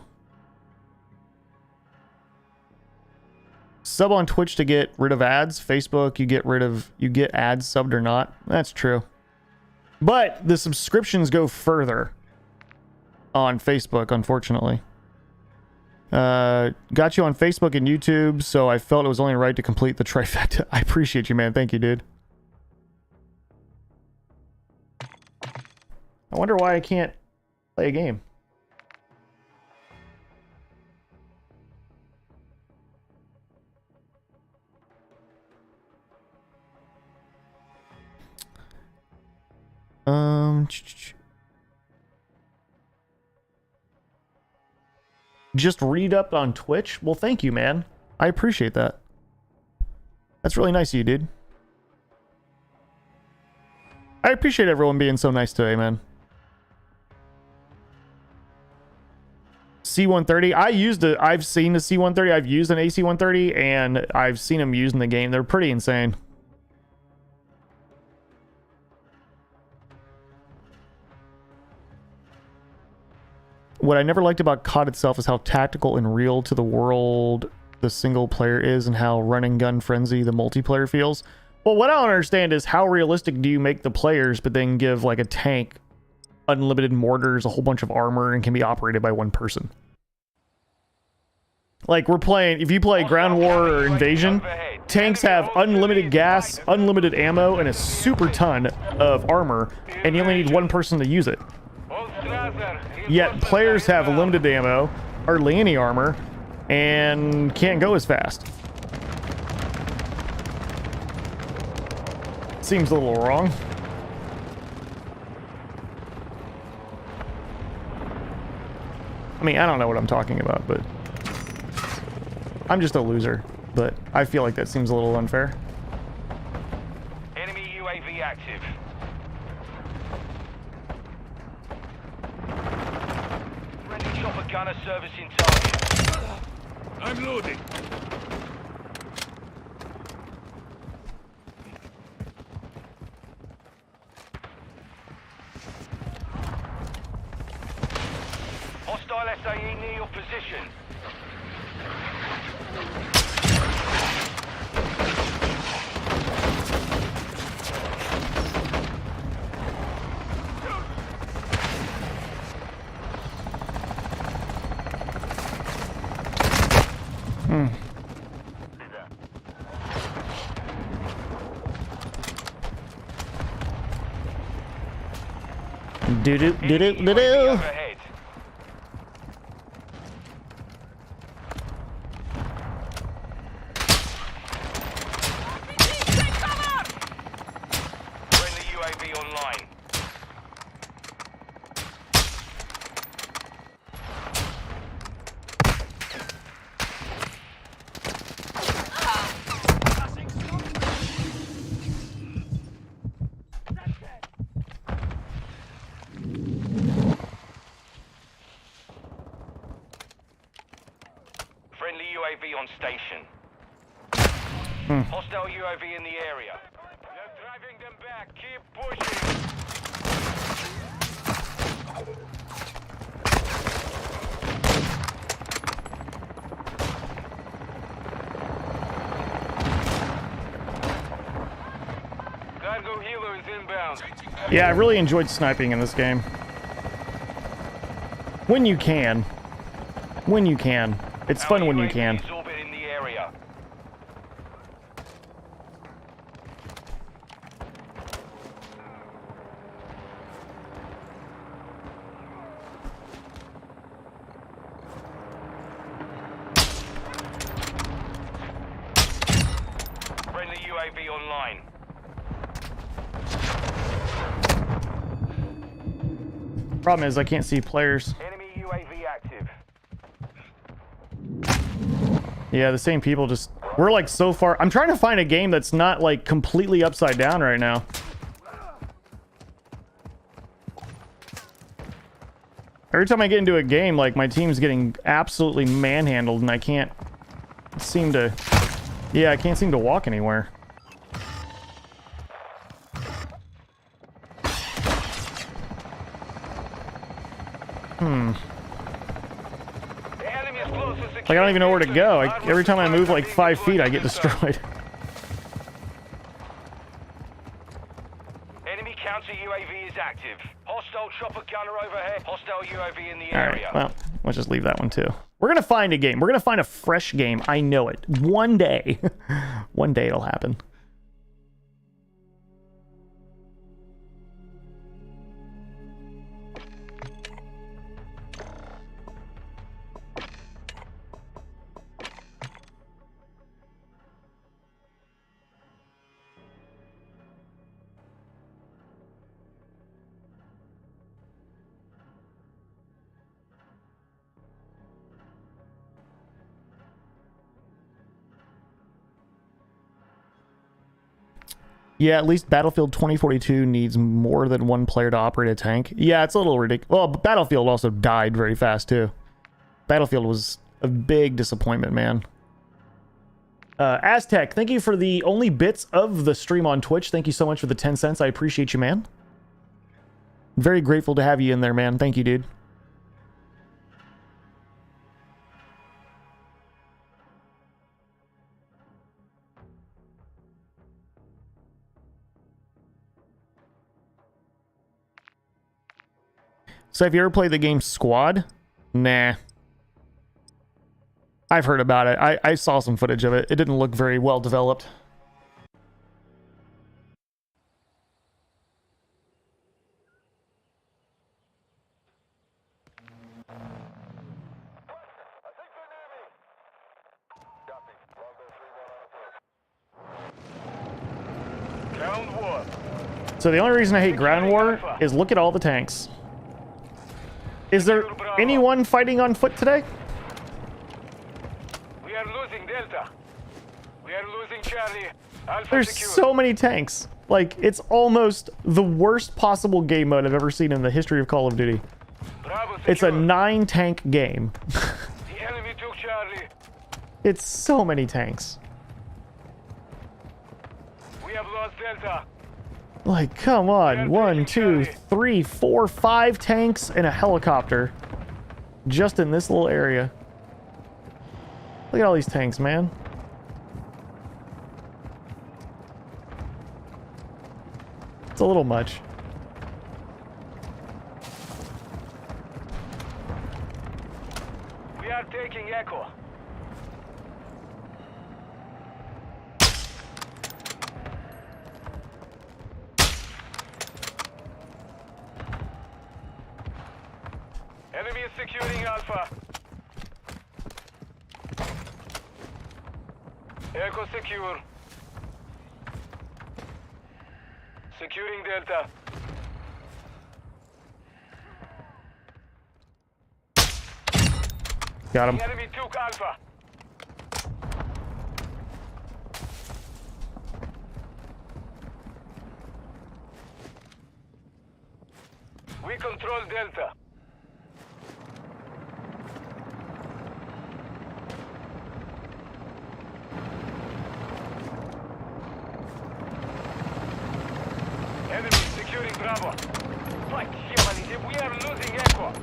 Sub on Twitch to get rid of ads. Facebook, you get ads subbed or not. That's true. But the subscriptions go further on Facebook, unfortunately. Got you on Facebook and YouTube, so I felt it was only right to complete the trifecta. I appreciate you, man. Thank you, dude. I wonder why I can't play a game. Just read up on Twitch? Well, thank you, man. I appreciate that. That's really nice of you, dude. I appreciate everyone being so nice today, man. C-130. I've seen the C-130. I've used an AC-130, and I've seen them used in the game. They're pretty insane. What I never liked about COD itself is how tactical and real to the world the single player is and how run and gun frenzy the multiplayer feels. Well, what I don't understand is how realistic do you make the players but then give like a tank unlimited mortars, a whole bunch of armor, and can be operated by one person? Like we're playing, if you play Ground War or Invasion, tanks have unlimited gas, unlimited ammo, and a super ton of armor, and you only need one person to use it. Yet players have limited ammo, hardly any armor, and can't go as fast. Seems a little wrong. I mean, I don't know what I'm talking about, but I'm just a loser. But I feel like that seems a little unfair. Enemy UAV active. Friendly chopper gunner servicing target. I'm loading. Hostile SAE near your position. Do do do do do do. Overhead. Friendly UAV online. on station. Hostile UAV in the area. They're driving them back. Keep pushing. Cargo helo is inbound. Yeah, I really enjoyed sniping in this game. When you can. When you can. It's fun when you can. UAV is orbiting the area. Friendly UAV online. Problem is, I can't see players. Enemy UAV active. Yeah, the same people just... We're like so far... I'm trying to find a game that's not like completely upside down right now. Every time I get into a game, like my team's getting absolutely manhandled and I can't seem to... Yeah, I can't seem to walk anywhere. The enemy is close to Like I don't even know where to go. Every time I move like 5 feet, I get destroyed. Enemy counter UAV is active. Hostile chopper gunner overhead. Hostile UAV in the All right, area. well, let's just leave that one too. We're gonna find a game. We're gonna find a fresh game. I know it. One day. One day it'll happen. Yeah, at least Battlefield 2042 needs more than one player to operate a tank. Yeah, it's a little ridiculous. Well, but Battlefield also died very fast, too. Battlefield was a big disappointment, man. Aztec, thank you for the only bits of the stream on Twitch. Thank you so much for the 10 cents. I appreciate you, man. Very grateful to have you in there, man. Thank you, dude. So have you ever played the game Squad? Nah. I've heard about it. I saw some footage of it. It didn't look very well developed. Ground war. So the only reason I hate Ground War is look at all the tanks. Is there anyone fighting on foot today? We are losing Delta. We are losing Charlie. Alpha There's secure. so many tanks. Like, it's almost the worst possible game mode I've ever seen in the history of Call of Duty. Bravo It's a secure. 9-tank game. The enemy took Charlie. It's so many tanks. We have lost Delta. Like, come on. 1, 2, 3, 4, 5 tanks and a helicopter. Just in this little area. Look at all these tanks, man. It's a little much. We are taking Echo. Enemy is securing Alpha. Echo secure. Securing Delta. Got him. The enemy took Alpha. We control Delta. Enemy securing Bravo. Fight, Shemali, we are losing Echo.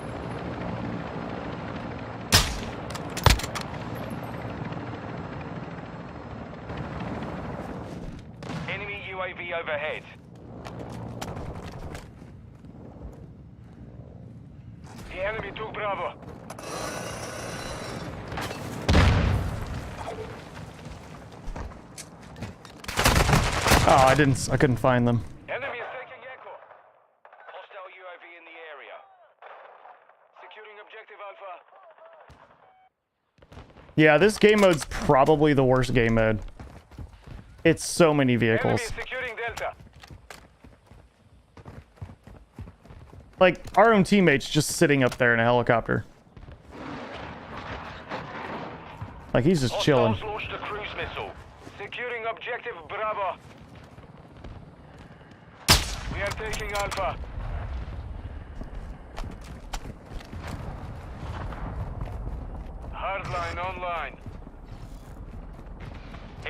Enemy UAV overhead. The enemy took Bravo. Oh, I couldn't find them. Enemy is taking Echo. Hostile UAV in the area. Securing objective Alpha. Yeah, this game mode's probably the worst game mode. It's so many Enemy vehicles. is securing Delta. Like, our own teammates just sitting up there in a helicopter. Like, he's just chilling. Hostiles launched a cruise missile. Securing objective Bravo. We are taking Alpha. Hardline online.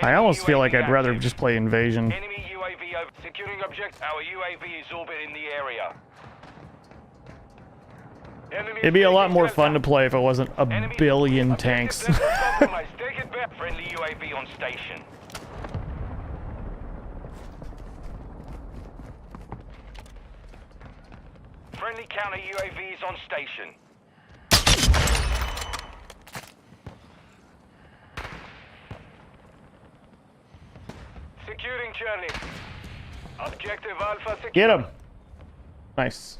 I almost feel like Enemy I'd rather active. just play Invasion. Enemy UAV over. Securing object. Our UAV is orbiting in the area. Enemy It'd be a lot taking more Delta. fun to play if it wasn't a Enemy billion objective tanks. Delta is compromised. Take it back. Friendly UAV on station. Friendly counter UAV is on station. Securing Charlie. Objective Alpha secure. Get him. Nice.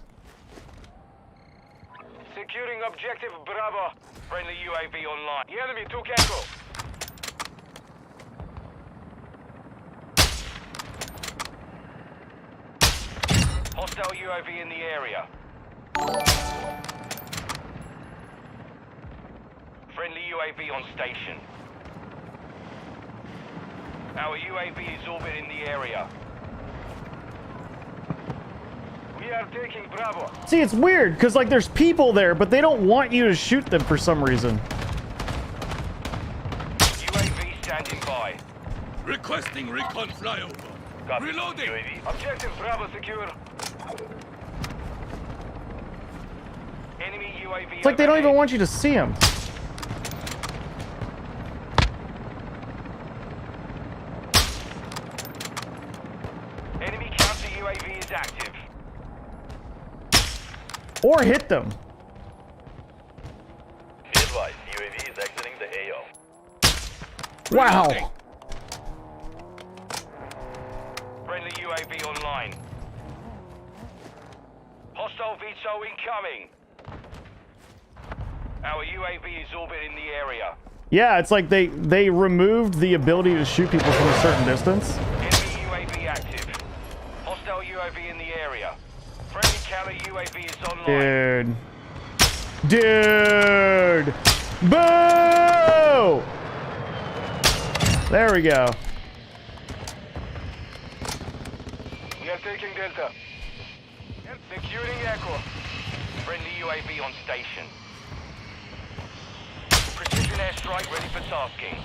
Securing objective Bravo. Friendly UAV online. The enemy took Echo. Hostile UAV in the area. Friendly UAV on station. Our UAV is orbiting the area. We are taking Bravo. See, it's weird, because, like, there's people there, but they don't want you to shoot them for some reason. UAV standing by. Requesting recon flyover. Reloading. Objective Bravo secure. Enemy UAV. It's like they don't even want you to see them. Enemy counter UAV is active. Or hit them. Be advised, UAV is exiting the AO. Wow. Friendly UAV online. Hostile VTOL incoming. Our UAV is orbiting the area. Yeah, it's like they removed the ability to shoot people from a certain distance. Enemy UAV active. Hostile UAV in the area. Friendly counter UAV is online. Dude. Boo! There we go. We are taking Delta. Securing Echo. Friendly UAV on station. Precision airstrike ready for tasking.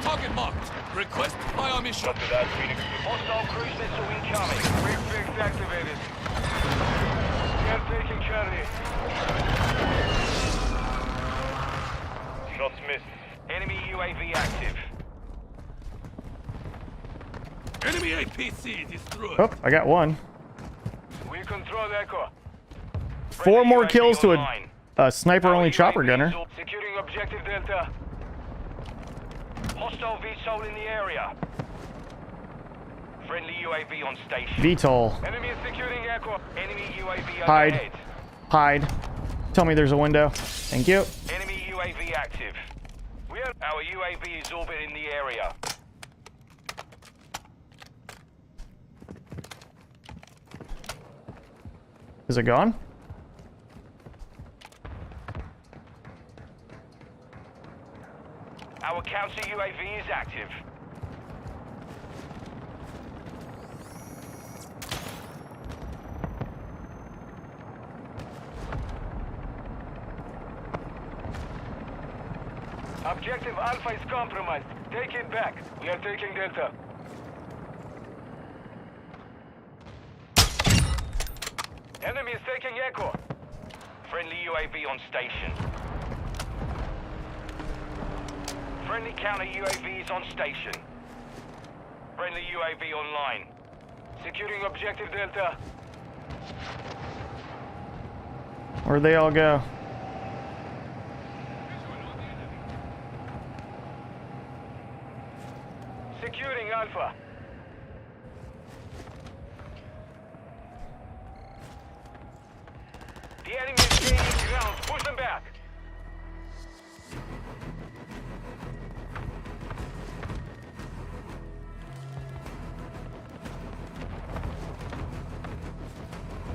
Target marked. Request fire mission. Hostile cruise missile incoming. Quick fix activated. We are taking Charlie. Shots missed. Enemy UAV active. Enemy APC destroyed. Oh, I got one. We control Echo. 4 more UAV kills to online. a sniper-only Our chopper UAV gunner. is securing objective Delta. Hostile VTOL in the area. Friendly UAV on station. VTOL. Enemy is securing Echo. Enemy UAV Hide. overhead. Hide. Tell me there's a window. Thank you. Enemy UAV active. Our UAV is orbiting the area. Is it gone? Our counter UAV is active. Objective Alpha is compromised. Take it back. We are taking Delta. Enemy is taking Echo. Friendly UAV on station. Friendly counter UAV is on station. Friendly UAV online. Securing objective Delta. Where'd they all go? Securing Alpha. The enemy is gaining ground. Push them back.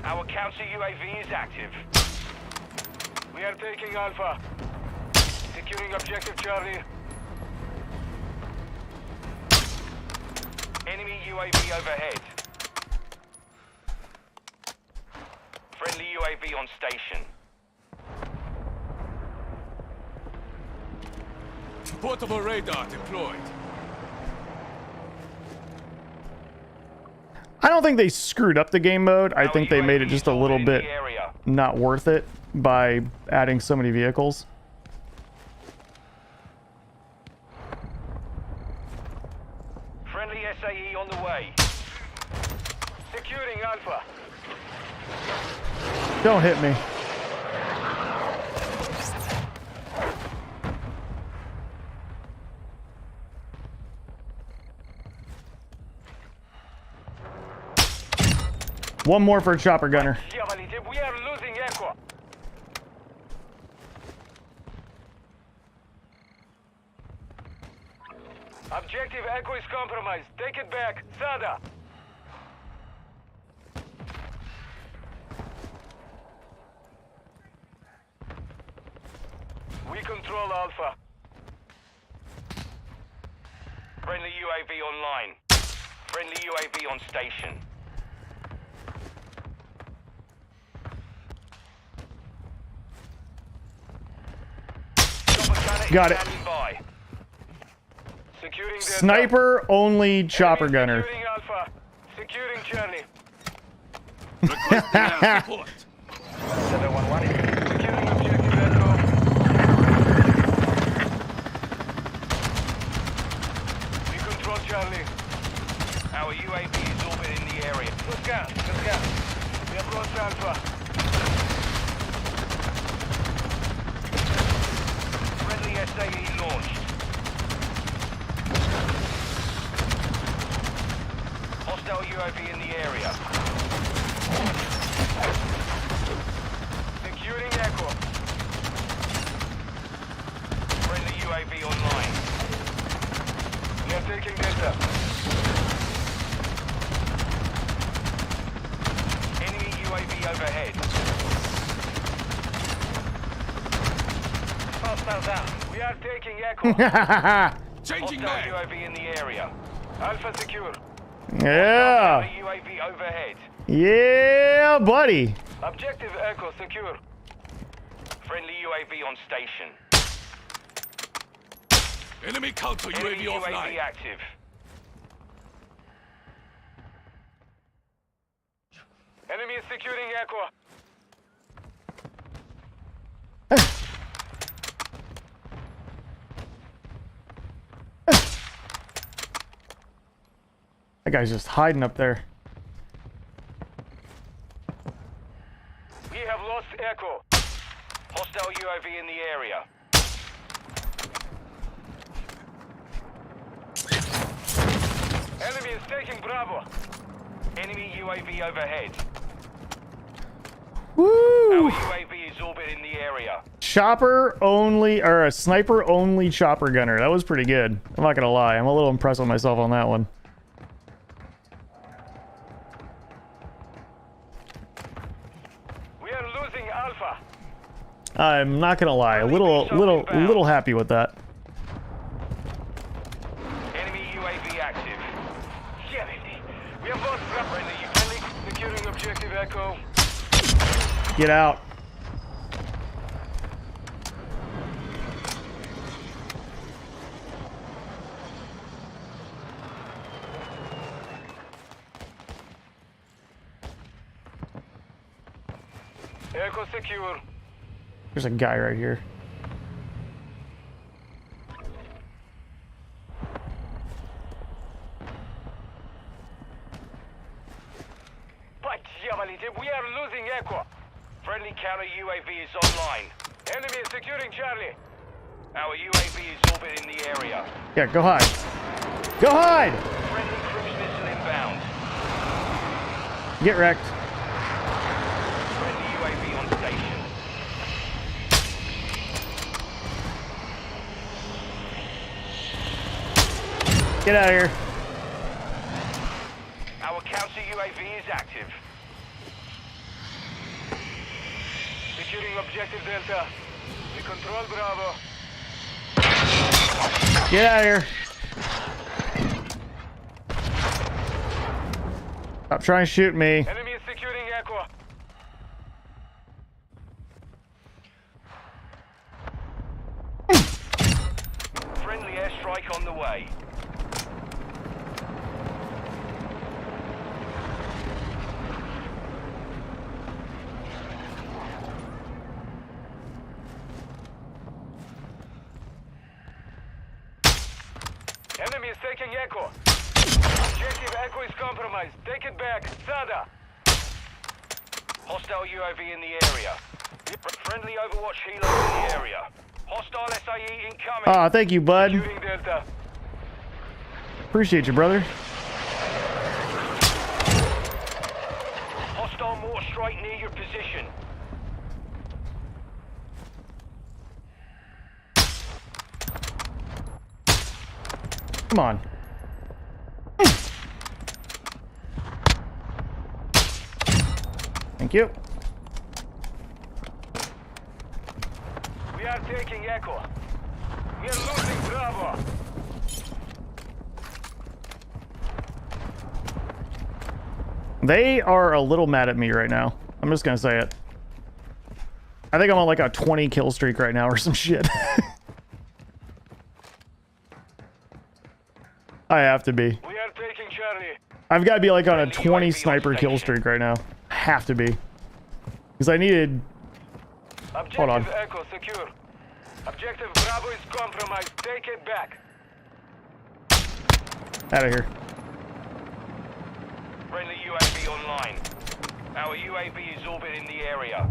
Our counter UAV is active. We are taking Alpha. Securing objective Charlie. Enemy UAV overhead. Friendly UAV on station. Portable radar deployed. I don't think they screwed up the game mode. I Our think they made it UAV just is a little orbiting bit the area. not worth it by adding so many vehicles. Friendly SAE on the way. Securing Alpha. Don't hit me. One more for a chopper gunner. We are losing Echo. Objective Echo is compromised. Take it back. Sada. We control Alpha. Friendly UAV online. Friendly UAV on station. Chopper gunner is Got it. standing by. Securing Delta. Sniper only chopper Enemy gunner. Securing Alpha. Securing Charlie. Request air support. 711 is Securing objective Echo. We control Charlie. our UAV is orbiting the area. Let's go. Let's go. We have lost Alpha. Friendly SAE launched. Hostile UAV in the area. Securing Echo. Friendly UAV online. We are taking Delta. Enemy UAV overhead. Hostile down. We are taking Echo. Changing Hostile mag. UAV in the area. Alpha secure. Yeah. UAV overhead. Yeah, buddy. Objective Echo secure. Friendly UAV on station. Enemy counter Enemy UAV offline. UAV active. Enemy is securing Echo. That guy's just hiding up there. We have lost Echo. Hostile UAV in the area. Enemy is taking Bravo. Enemy UAV overhead. Woo! Our UAV is orbiting the area. Chopper only, or a sniper only chopper gunner. That was pretty good. I'm not gonna lie. I'm a little impressed with myself on that one. We are losing Alpha. I'm not gonna lie. A little happy with that. Enemy UAV active. Damn it. We have lost Bravo. Friendly securing objective Echo. Get out. Echo secure. There's a guy right here. We are losing Echo. Friendly counter UAV is online. Enemy is securing Charlie. Our UAV is orbiting the area. Yeah, go hide. Go hide! Friendly cruise missile inbound. Get wrecked. Friendly UAV on station. Get out of here. Our counter UAV is active. Securing objective Delta. We control Bravo. Get out of here. Stop trying to shoot me. Enemy is securing Echo. Friendly airstrike on the way. Enemy is taking Echo. Objective Echo is compromised. Take it back. Sada. Hostile UAV in the area. Friendly Overwatch helo in the area. Hostile SAE incoming. Ah, thank you, bud. Shooting Delta. Appreciate you, brother. Hostile mortar strike near your position. Come on. Thank you. We are taking Echo. We are losing Bravo. They are a little mad at me right now. I'm just gonna say it. I think I'm on like a 20 kill streak right now or some shit. I have to be. We are taking Charlie. I've got to be like on a Friendly 20 UAV on sniper kill station. streak right now. Have to be. Because I needed... Objective on. Echo secure. Objective Bravo is compromised. Take it back. Out of here. Friendly UAV online. Our UAV is orbiting the area.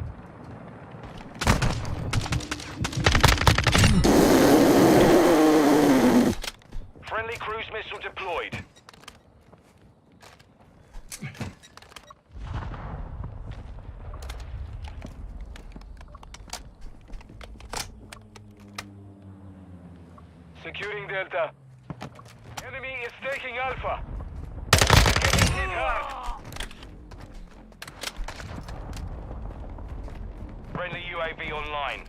Friendly cruise missile deployed. Securing Delta. Enemy is taking Alpha. Getting hit hard. Friendly UAV online.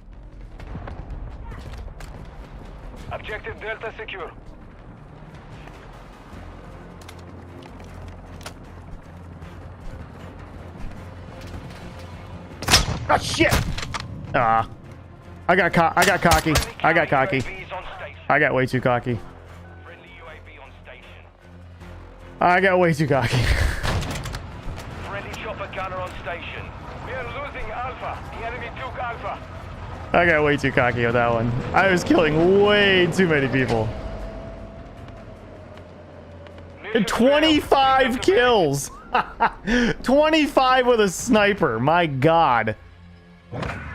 Objective Delta secure. Oh shit! Ah. I got cocky. I got cocky. UAV is on station. I got way too cocky. Friendly UAV on station. I got way too cocky. Friendly chopper gunner on station. We are losing Alpha. The enemy took Alpha. I got way too cocky with that one. I was killing way too many people. Mission 25 failed. kills! 25 with a sniper. My god.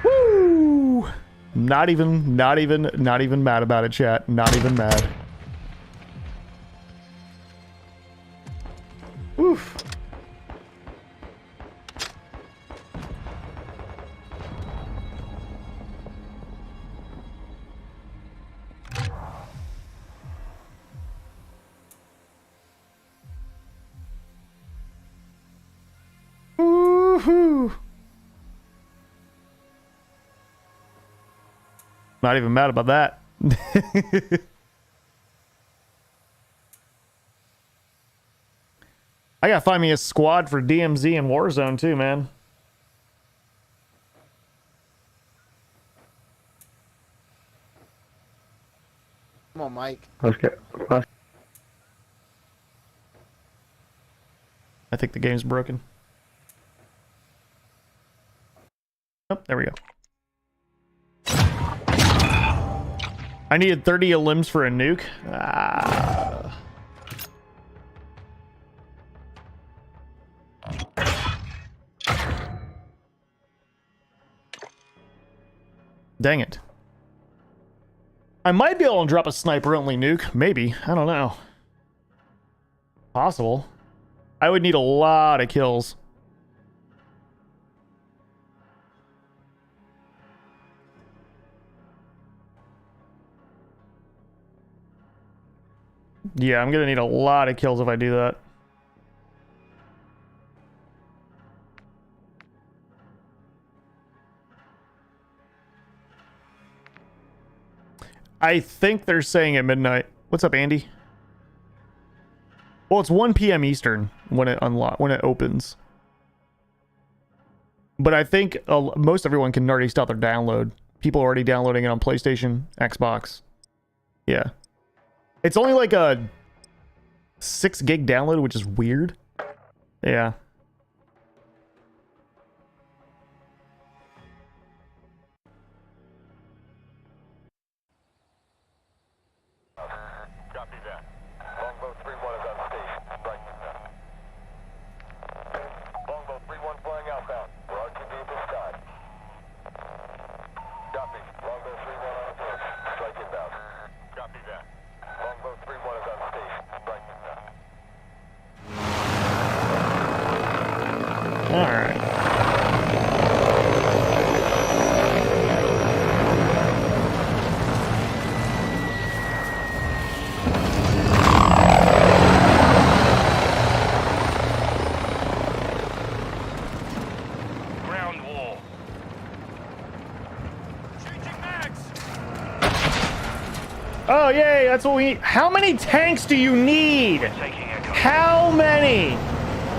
Woo! Not even mad about it, chat. Not even mad. Oof. Woohoo! Not even mad about that. I gotta find me a squad for DMZ and Warzone too, man. Come on, Mike. I think the game's broken. There we go. I needed 30 limbs for a nuke. Ah. Dang it. I might be able to drop a sniper-only nuke. Maybe. I don't know. Possible. I would need a lot of kills. Yeah, I'm gonna need a lot of kills if I do that. I think they're saying at midnight. What's up, Andy? Well, it's 1 p.m. Eastern when it opens. But I think most everyone can already stop their download. People are already downloading it on PlayStation, Xbox. Yeah. It's only like a 6 gig download, which is weird. Yeah. Copy that. Longbow 3-1 is on station. Right now. Longbow 3-1 flying outbound. We're RTB at this time. Copy. Longbow 3-1 on approach. Strike inbound. Copy that. Longbow 3-1 is on station. Right now. Alright. Ground war. Oh, yay, that's what we need. How many tanks do you need? Taking echo. How many?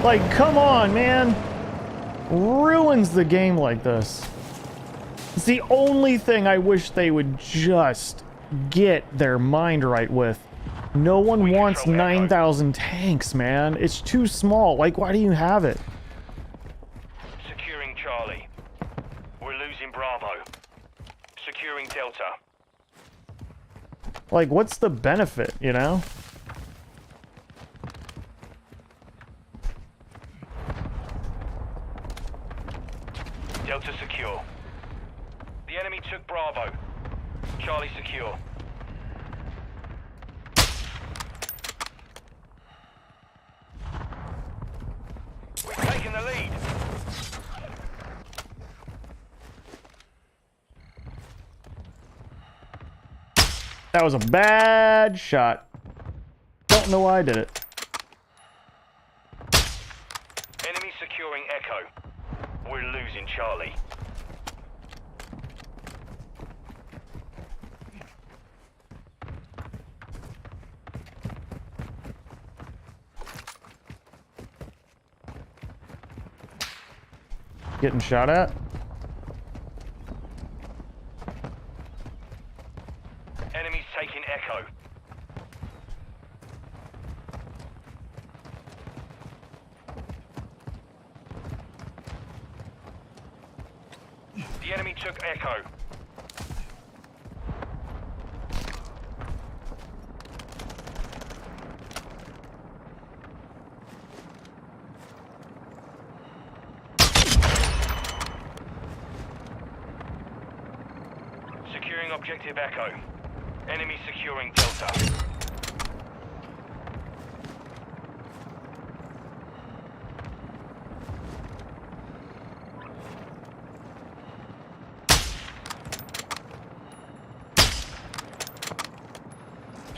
Like, come on, man. Ruins the game like this. It's the only thing I wish they would just get their mind right with. No one wants 9,000 tanks, man. It's too small. Like, why do you have it? Securing Charlie. We're losing Bravo. Securing Delta. Like, what's the benefit, you know? Delta secure. The enemy took Bravo. Charlie secure. We've taken the lead. That was a bad shot. Don't know why I did it. Enemy securing Echo. We're losing Charlie. Getting shot at. Enemies taking Echo. The enemy took Echo. Securing objective Echo. Enemy securing Delta.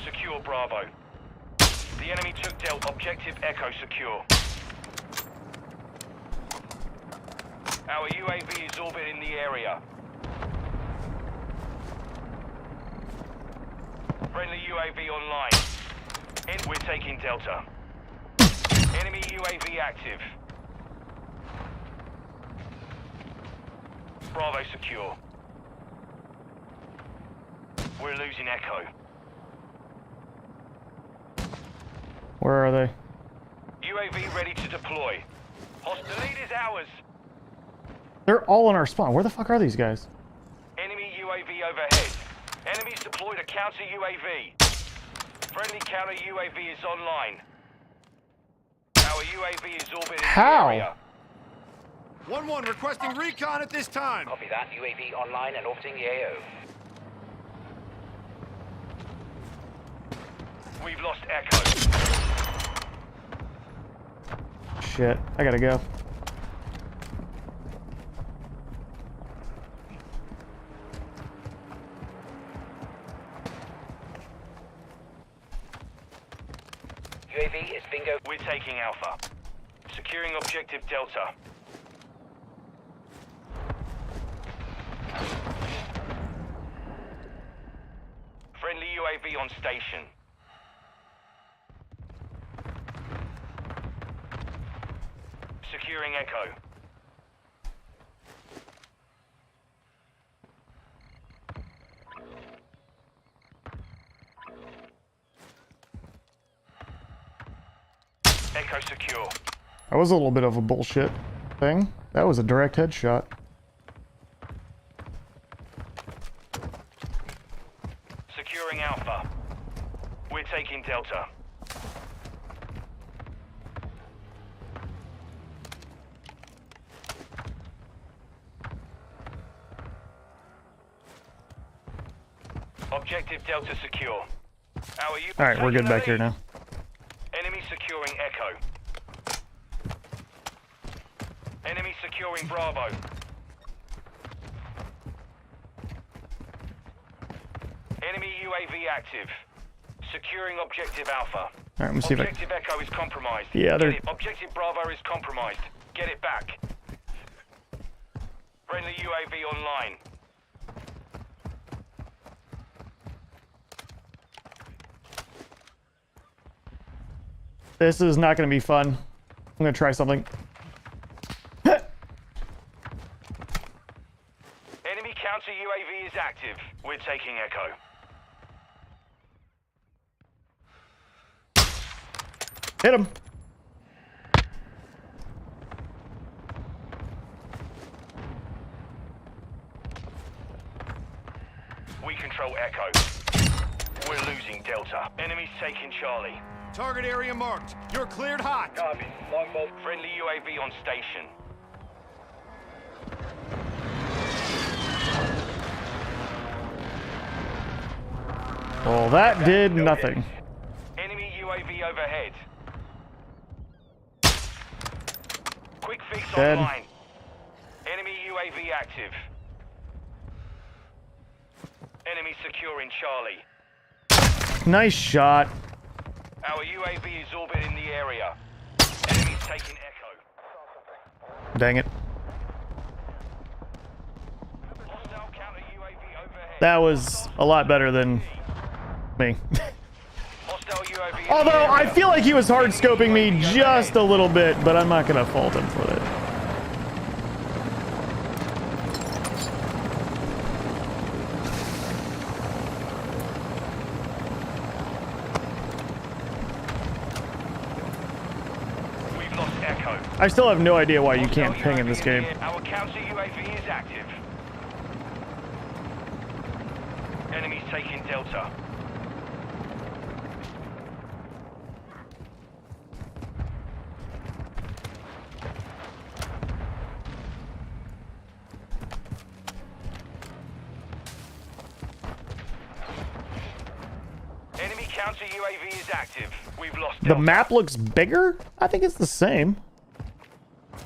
Secure Bravo. The enemy took Delta. Objective Echo secure. Our UAV is orbiting the area. Friendly UAV online. We're taking Delta. Enemy UAV active. Bravo secure. We're losing Echo. Where are they? UAV ready to deploy. The lead is ours. They're all in our spawn. Where the fuck are these guys? Enemy UAV overhead. Enemies deployed a counter UAV. Friendly counter UAV is online. Our UAV is orbiting How? the area. 1-1 requesting recon at this time. Copy that. UAV online and orbiting the AO. We've lost Echo. Shit, I gotta go. UAV is bingo. We're taking Alpha. Securing objective Delta. Friendly UAV on station. Securing Echo. Echo secure. That was a little bit of a bullshit thing. That was a direct headshot. Securing Alpha. We're taking Delta. Objective Delta secure. Alright, we're good back here now. Enemy securing Echo. Enemy securing Bravo. Enemy UAV active. Securing objective Alpha. Alright, let me see if I can... Objective Echo is compromised. Yeah, they're... Get it. Objective Bravo is compromised. Get it back. Friendly UAV online. This is not going to be fun. I'm going to try something. Enemy counter UAV is active. We're taking Echo. Hit him. We control Echo. We're losing Delta. Enemy's taking Charlie. Target area marked. You're cleared hot. Copy. Longbow. Friendly UAV on station. Well, that did nothing. Enemy UAV overhead. Quick fix Dead. online. Enemy UAV active. Enemy securing Charlie. Nice shot. Our UAV is orbiting the area. Enemy's taking Echo. Dang it. Hostile counter UAV overhead. That was a lot better than me. Hostile UAV in the Although, I area. feel like he was hard scoping me just a little bit, but I'm not going to fault him for that. We've lost Echo. I still have no idea why you Hostile can't ping in UAV this the game. air. Our counter UAV is active. Enemy's taking Delta. Enemy counter UAV is active. We've lost The Delta. map looks bigger? I think it's the same.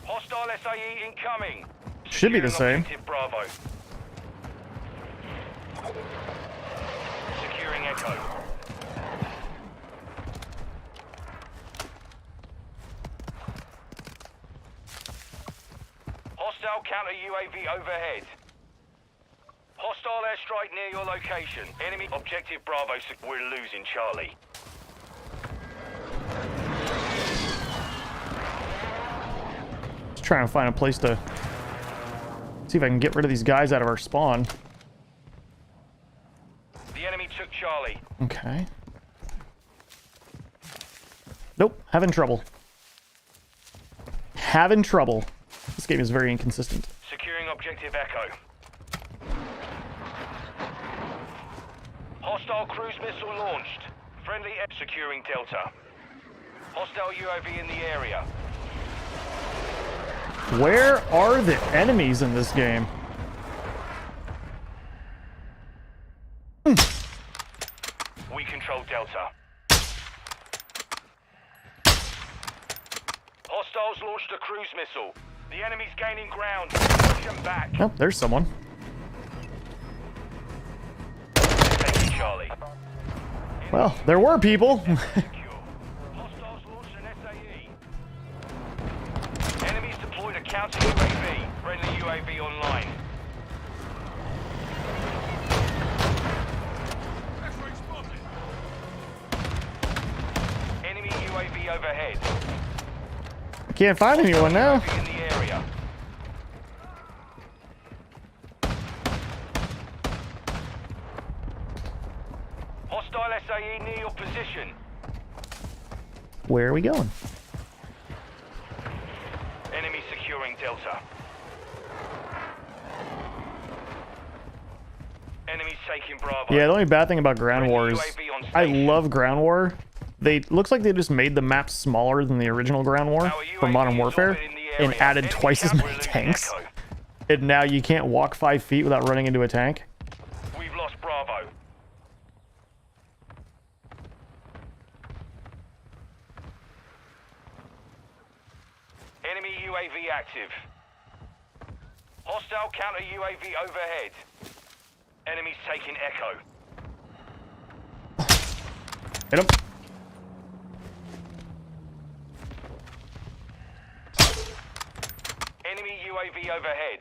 Hostile SAE incoming. Should be the Securing same. objective Bravo. Securing Echo. Hostile counter UAV overhead. Hostile airstrike near your location. Enemy objective Bravo. We're losing Charlie. Just trying to find a place to see if I can get rid of these guys out of our spawn. The enemy took Charlie. Okay. Nope, having trouble. Having trouble. This game is very inconsistent. Securing objective Echo. Hostile cruise missile launched. Friendly air securing Delta. Hostile UAV in the area. Where are the enemies in this game? We control Delta. Hostiles launched a cruise missile. The enemy's gaining ground. Push them back. Oh, there's someone. Thank you, Charlie. Well, there were people. Secure. Hostiles launched an SAE. Enemies deployed a counter UAV. Friendly UAV online. X-ray spotted. Enemy UAV overhead. Can't find anyone now. UAV in the area. Hostile SAE near your position. Where are we going? Enemy securing Delta. Enemies taking Bravo. Yeah, the only bad thing about Ground Friendly War is UAV on I station. love Ground War. Looks like they just made the map smaller than the original Ground War Our for UAV Modern is Warfare orbiting the and area. added Enemy twice as count, many we're losing tanks. Echo. And now you can't walk 5 feet without running into a tank. We've lost Bravo. Enemy UAV active. Hostile counter UAV overhead. Enemies taking Echo. Hit him. Enemy UAV overhead.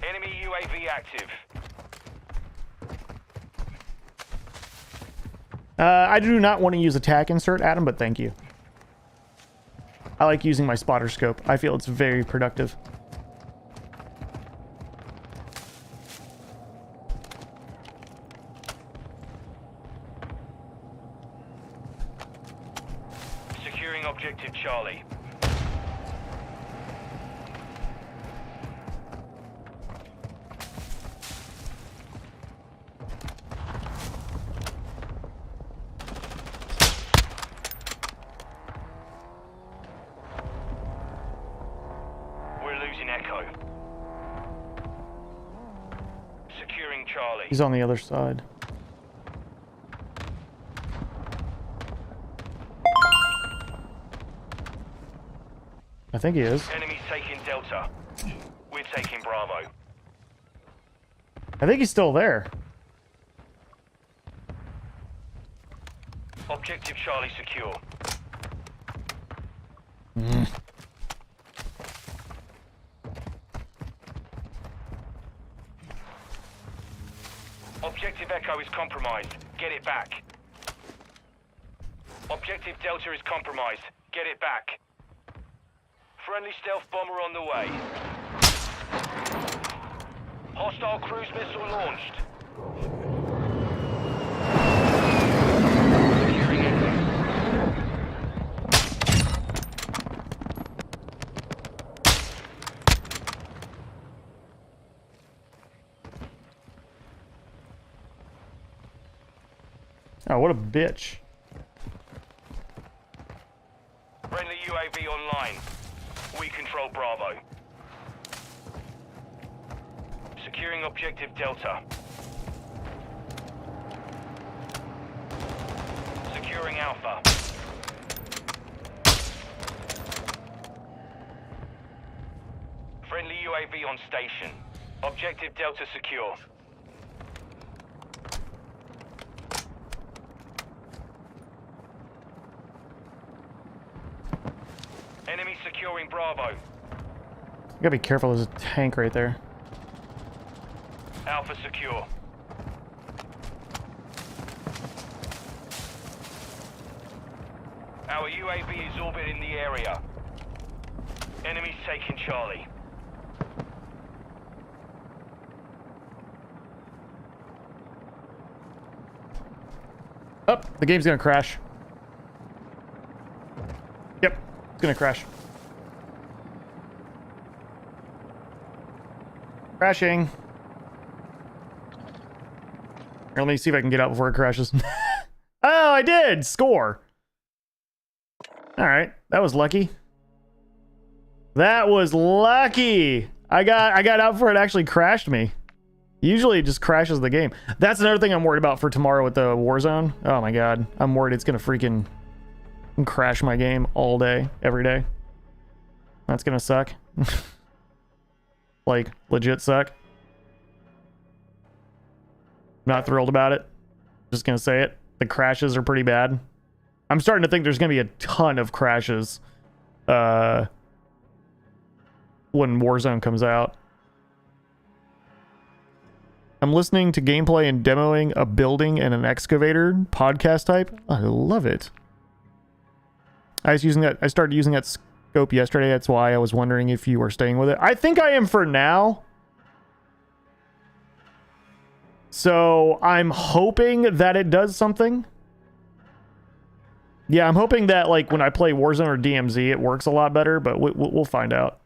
Enemy UAV active. I do not want to use attack insert, Adam, but thank you. I like using my spotter scope. I feel it's very productive. Securing objective Charlie. We're losing Echo. Securing Charlie. He's on the other side. I think he is. Enemies taking Delta. We're taking Bravo. I think he's still there. Objective Charlie secure. Objective Echo is compromised. Get it back. Objective Delta is compromised. Get it back. Friendly stealth bomber on the way. Hostile cruise missile launched. Securing Echo. Oh, what a bitch. Friendly UAV online. We control Bravo. Securing objective Delta. Securing Alpha. Friendly UAV on station. Objective Delta secure. Enemy securing Bravo. You gotta be careful, there's a tank right there. Alpha secure. Our UAV is orbiting the area. Enemies taking Charlie. Oh, the game's gonna crash. Yep. It's gonna crash. Crashing. Here, let me see if I can get out before it crashes. Oh, I did! Score! Alright, that was lucky. That was lucky! I got out before it actually crashed me. Usually it just crashes the game. That's another thing I'm worried about for tomorrow with the Warzone. Oh my god. I'm worried it's gonna freaking crash my game all day, every day. That's gonna suck. Like, legit suck. Not thrilled about it. Just gonna say it. The crashes are pretty bad. I'm starting to think there's gonna be a ton of crashes when Warzone comes out. I'm listening to gameplay and demoing a building and an excavator podcast type. I love it. I started using that scope yesterday. That's why I was wondering if you were staying with it. I think I am for now. So I'm hoping that it does something. Yeah, I'm hoping that like when I play Warzone or DMZ, it works a lot better, but we'll find out.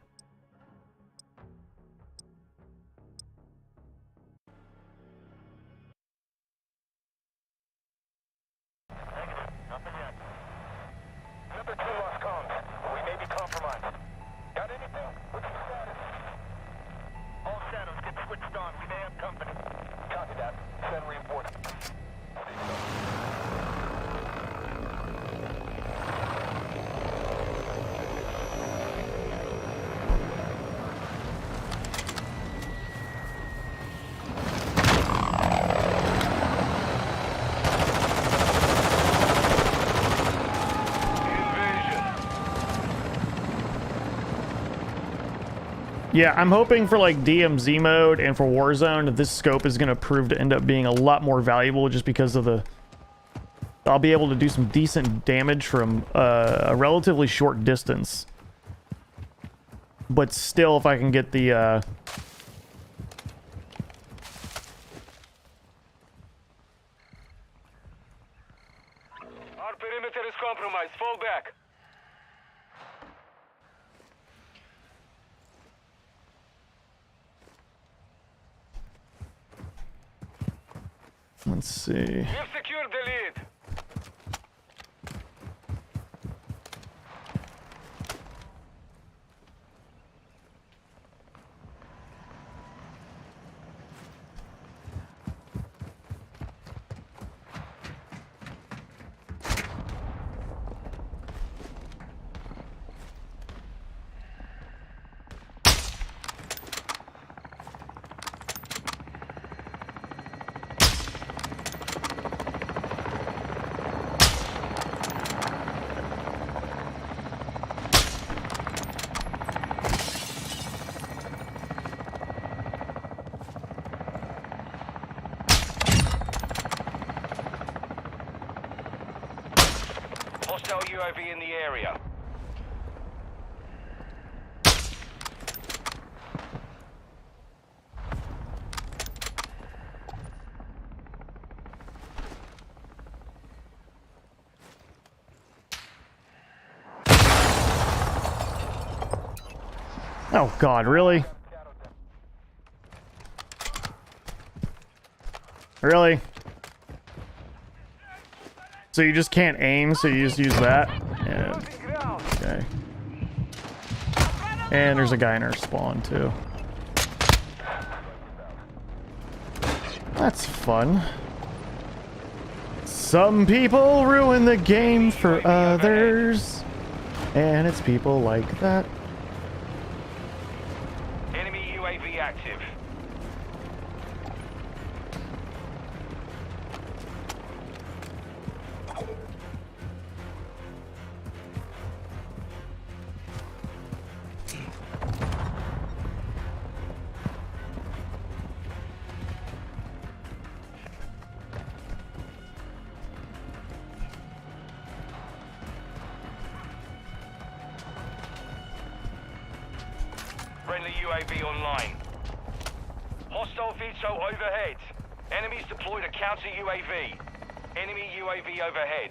Number 2 lost comms. We may be compromised. Got anything? What's the status? All shadows get switched on. We may have company. Copy that. Send reinforcements. Yeah, I'm hoping for like DMZ mode and for Warzone, this scope is going to prove to end up being a lot more valuable just because of the... I'll be able to do some decent damage from a relatively short distance. But still, if I can get the... Our perimeter is compromised. Fall back. Let's see. We've secured the lead. Hostile UAV in the area. Oh god, really? Really? So you just can't aim, so you just use that? Yeah. Okay. And there's a guy in our spawn, too. That's fun. Some people ruin the game for others. And it's people like that. Enemy UAV active. Friendly UAV online. Hostile VTOL overhead. Enemies deployed a counter UAV. Enemy UAV overhead.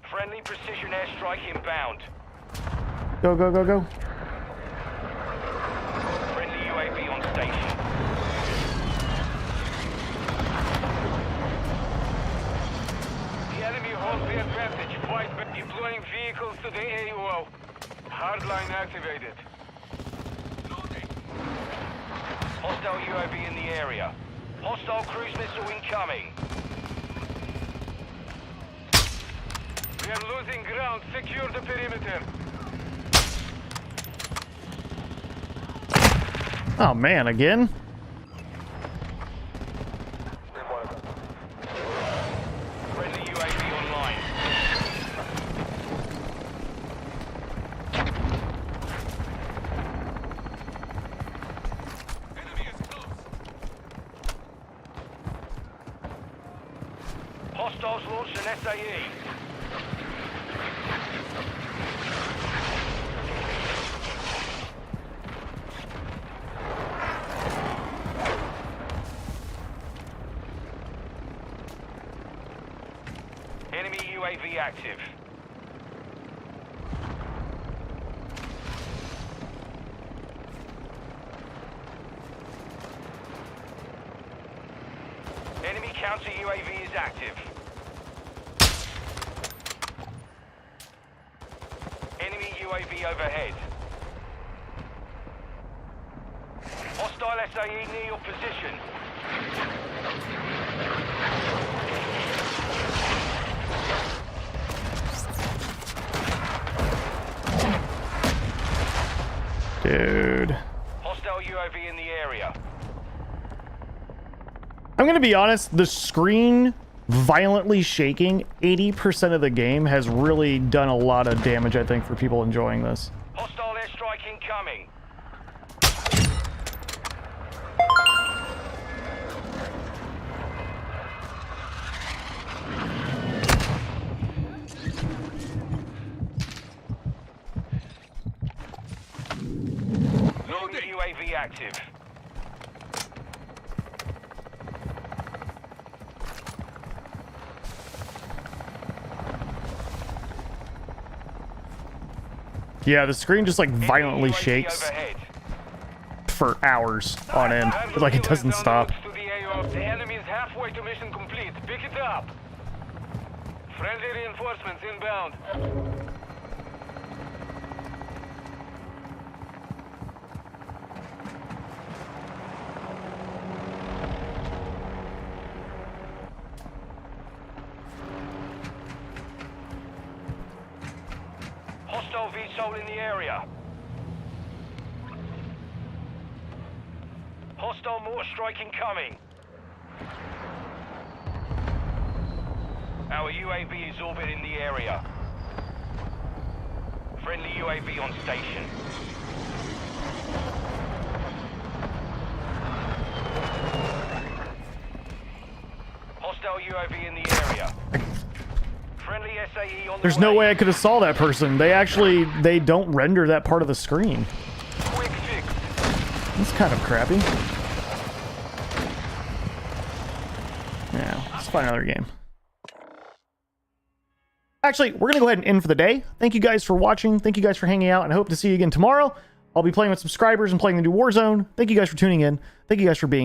Friendly precision airstrike inbound. Go, go, go, go. Friendly UAV on station. The enemy holds the advantage. Fight by deploying vehicles to the AO. Hardline activated. Hostile UAV in the area. Hostile cruise missile incoming. We are losing ground. Secure the perimeter. Oh man, again? Friendly UAV online. Enemy is close. Hostiles launched an SAE. Enemy UAV active. Enemy counter UAV is active. Enemy UAV overhead. Hostile SAE near your position. Dude. Hostile UAV in the area. I'm gonna be honest, the screen violently shaking 80% of the game has really done a lot of damage, I think, for people enjoying this. Hostile airstrike incoming. Enemy UAV active. Yeah, the screen just like Enemy violently UAV shakes overhead. for hours on end. Like it doesn't stop. The enemy is halfway to mission complete. Pick it up. Friendly reinforcements inbound. Hostile VTOL in the area. Hostile mortar strike incoming. Our UAV is orbiting the area. Friendly UAV on station. Hostile UAV in the area. Friendly SAE on the There's no way I could have saw that person. They don't render that part of the screen. Quick fix. That's kind of crappy. Yeah, let's find another game. Actually, we're going to go ahead and end for the day. Thank you guys for watching. Thank you guys for hanging out, and I hope to see you again tomorrow. I'll be playing with subscribers and playing the new Warzone. Thank you guys for tuning in. Thank you guys for being